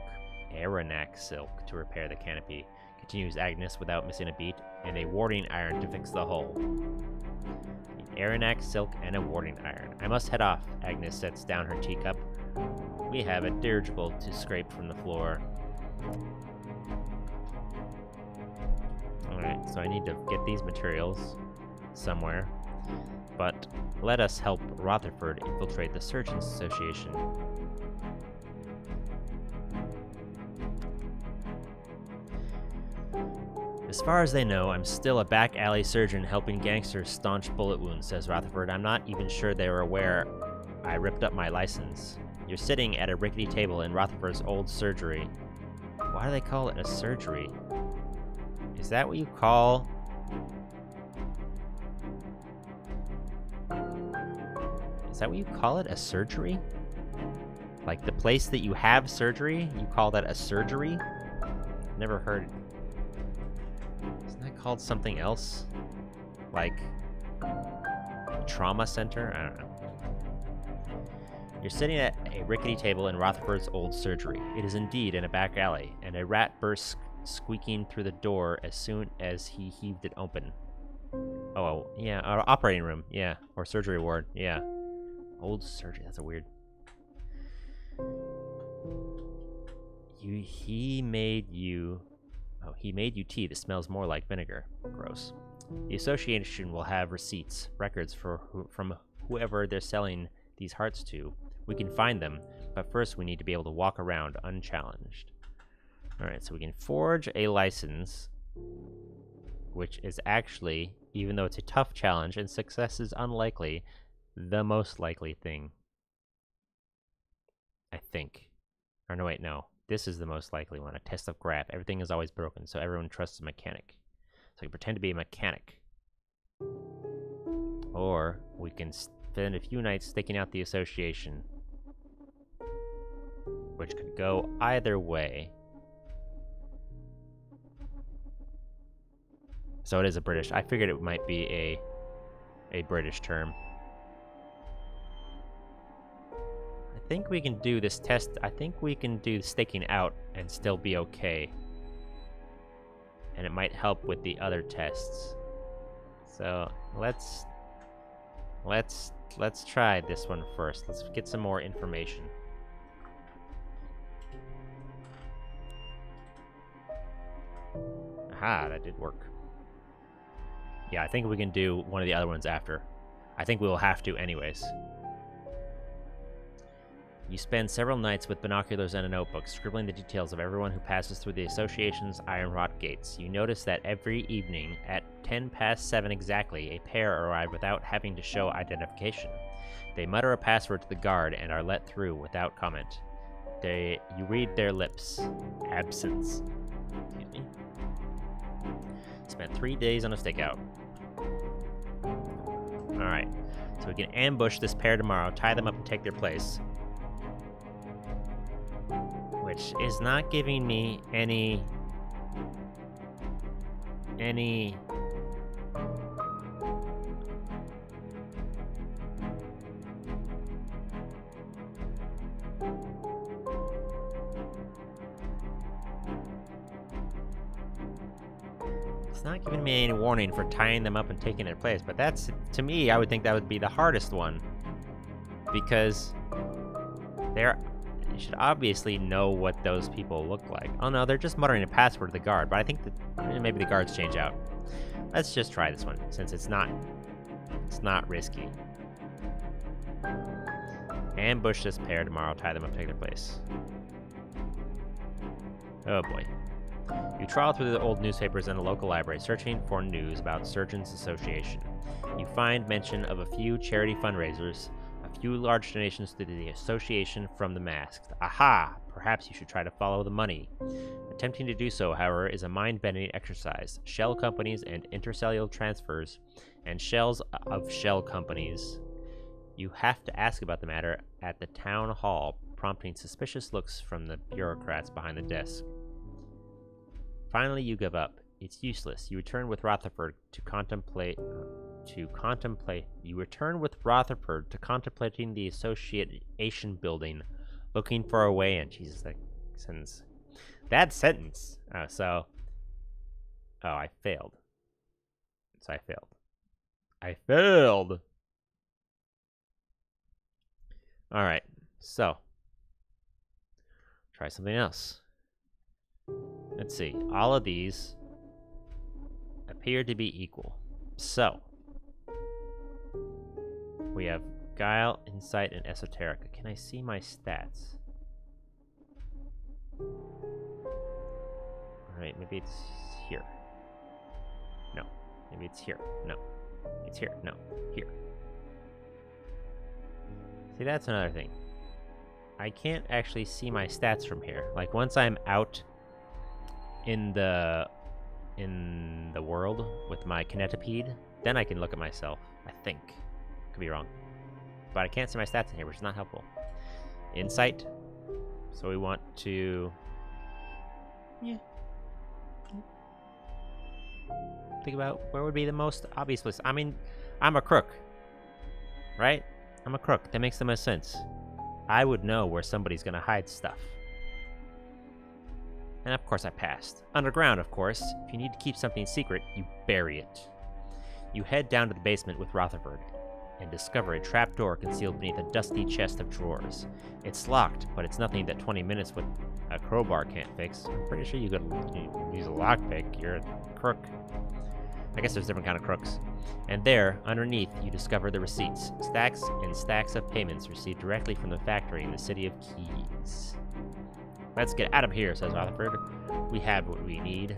Aranac Silk to repair the canopy, continues Agnes without missing a beat, and a warding iron to fix the hull. Aranac Silk and a warding iron. I must head off. Agnes sets down her teacup. We have a dirigible to scrape from the floor. Alright, so I need to get these materials somewhere. But let us help Rutherford infiltrate the Surgeons Association. As far as they know, I'm still a back alley surgeon helping gangsters staunch bullet wounds, says Rutherford. I'm not even sure they were aware I ripped up my license. You're sitting at a rickety table in Rutherford's old surgery. Why do they call it a surgery? Is that what you call... Is that what you call it? A surgery? Like the place that you have surgery? You call that a surgery? Never heard... Isn't that called something else? Like... trauma center? I don't know. You're sitting at a rickety table in Rutherford's old surgery. It is indeed in a back alley, and a rat bursts squeaking through the door as soon as he heaved it open. Oh, yeah, operating room, yeah, or surgery ward, yeah. Old surgery, that's a weird... He made you tea that smells more like vinegar. Gross. The association will have receipts, records from whoever they're selling these hearts to. We can find them, but first we need to be able to walk around unchallenged. Alright, so we can forge a license, which is actually, even though it's a tough challenge and success is unlikely, the most likely thing. I think. Or no, wait, no. This is the most likely one. A test of graft. Everything is always broken, so everyone trusts a mechanic. So we can pretend to be a mechanic. Or we can spend a few nights staking out the association. Which could go either way. So it is a British. I figured it might be a British term. I think we can do this test. I think we can do staking out and still be okay. And it might help with the other tests. So let's try this one first. Let's get some more information. Aha, that did work. Yeah, I think we can do one of the other ones after. I think we will have to anyways. You spend several nights with binoculars and a notebook, scribbling the details of everyone who passes through the association's iron-wrought gates. You notice that every evening, at 7:10 exactly, a pair arrive without having to show identification. They mutter a password to the guard and are let through without comment. You read their lips. Absence. Excuse me. Spent 3 days on a stakeout. Alright, so we can ambush this pair tomorrow, tie them up and take their place. Which is not giving me any It's not giving me any warning for tying them up and taking their place, but that's, to me, I would think that would be the hardest one. Because you should obviously know what those people look like. Oh no, they're just muttering a password to the guard, but I think that maybe the guards change out. Let's just try this one, since it's not risky. Ambush this pair tomorrow, tie them up, take their place. Oh boy. You trawl through the old newspapers in the local library, searching for news about Surgeons Association. You find mention of a few charity fundraisers, a few large donations to the association from the masked. Aha! Perhaps you should try to follow the money. Attempting to do so, however, is a mind-bending exercise. Shell companies and intercellular transfers, and shells of shell companies. You have to ask about the matter at the town hall, prompting suspicious looks from the bureaucrats behind the desk. Finally, you give up. It's useless. You return with Rutherford to contemplate. You return with Rutherford to contemplating the association building, looking for a way in. Jesus, that sentence. That sentence. Oh, I failed. So I failed. I failed. All right. So try something else. Let's see. All of these appear to be equal. So we have Guile, Insight, and Esoterica. Can I see my stats? Alright, maybe it's here. No. Maybe it's here. No. It's here. No. Here. See, that's another thing. I can't actually see my stats from here. Like, once I'm out in the world with my kinetipede, then I can look at myself, I think. Could be wrong. But I can't see my stats in here, which is not helpful. Insight. So we want to... Yeah. Think about where would be the most obvious place. I mean, I'm a crook. Right? I'm a crook. That makes the most sense. I would know where somebody's gonna hide stuff. And of course I passed. Underground, of course. If you need to keep something secret, you bury it. You head down to the basement with Rutherford and discover a trapdoor concealed beneath a dusty chest of drawers. It's locked, but it's nothing that 20 minutes with a crowbar can't fix. I'm pretty sure you could use a lockpick. You're a crook. I guess there's different kind of crooks. And there, underneath, you discover the receipts. Stacks and stacks of payments received directly from the factory in the city of Keys. Let's get out of here, says Rutherford. We have what we need.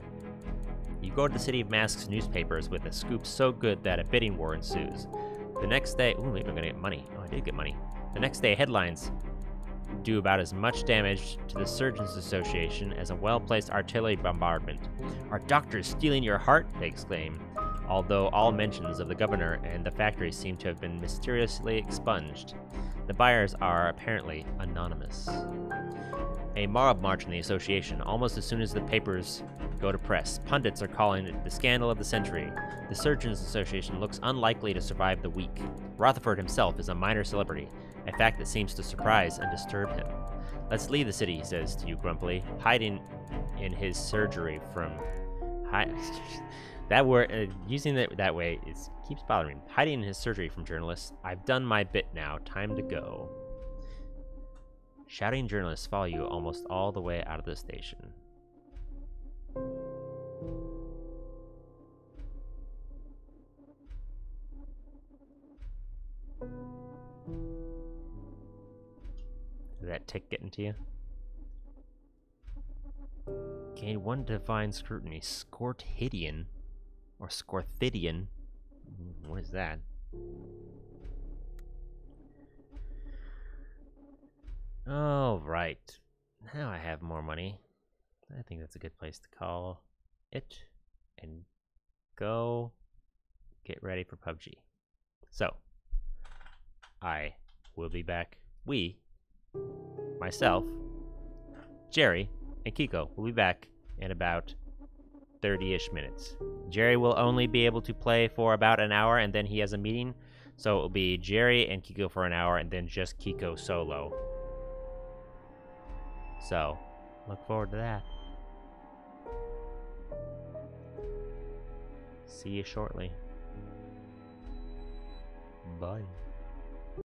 You go to the City of Masks newspapers with a scoop so good that a bidding war ensues. The next day... Ooh, maybe I'm gonna get money. Oh, I did get money. The next day, headlines do about as much damage to the Surgeons Association as a well-placed artillery bombardment. Are doctors stealing your heart? They exclaim, although all mentions of the governor and the factory seem to have been mysteriously expunged. The buyers are apparently anonymous. A mob march in the association, almost as soon as the papers go to press. Pundits are calling it the scandal of the century. The Surgeons Association looks unlikely to survive the week. Rutherford himself is a minor celebrity, a fact that seems to surprise and disturb him. Let's leave the city, he says to you grumpily, hiding in his surgery from... that word, using it that way keeps bothering me. Hiding in his surgery from journalists. I've done my bit now. Time to go. Shouting journalists follow you almost all the way out of the station. Did that tick get into you? Gain one divine scrutiny. Scorthidian? Or Scorthidian? What is that? Oh, right. Now I have more money. I think that's a good place to call it. And go get ready for PUBG. So, I will be back. We, myself, Jerry, and Kiko will be back in about 30-ish minutes. Jerry will only be able to play for about an hour, and then he has a meeting. So it will be Jerry and Kiko for an hour, and then just Kiko solo. So, look forward to that. See you shortly. Bye.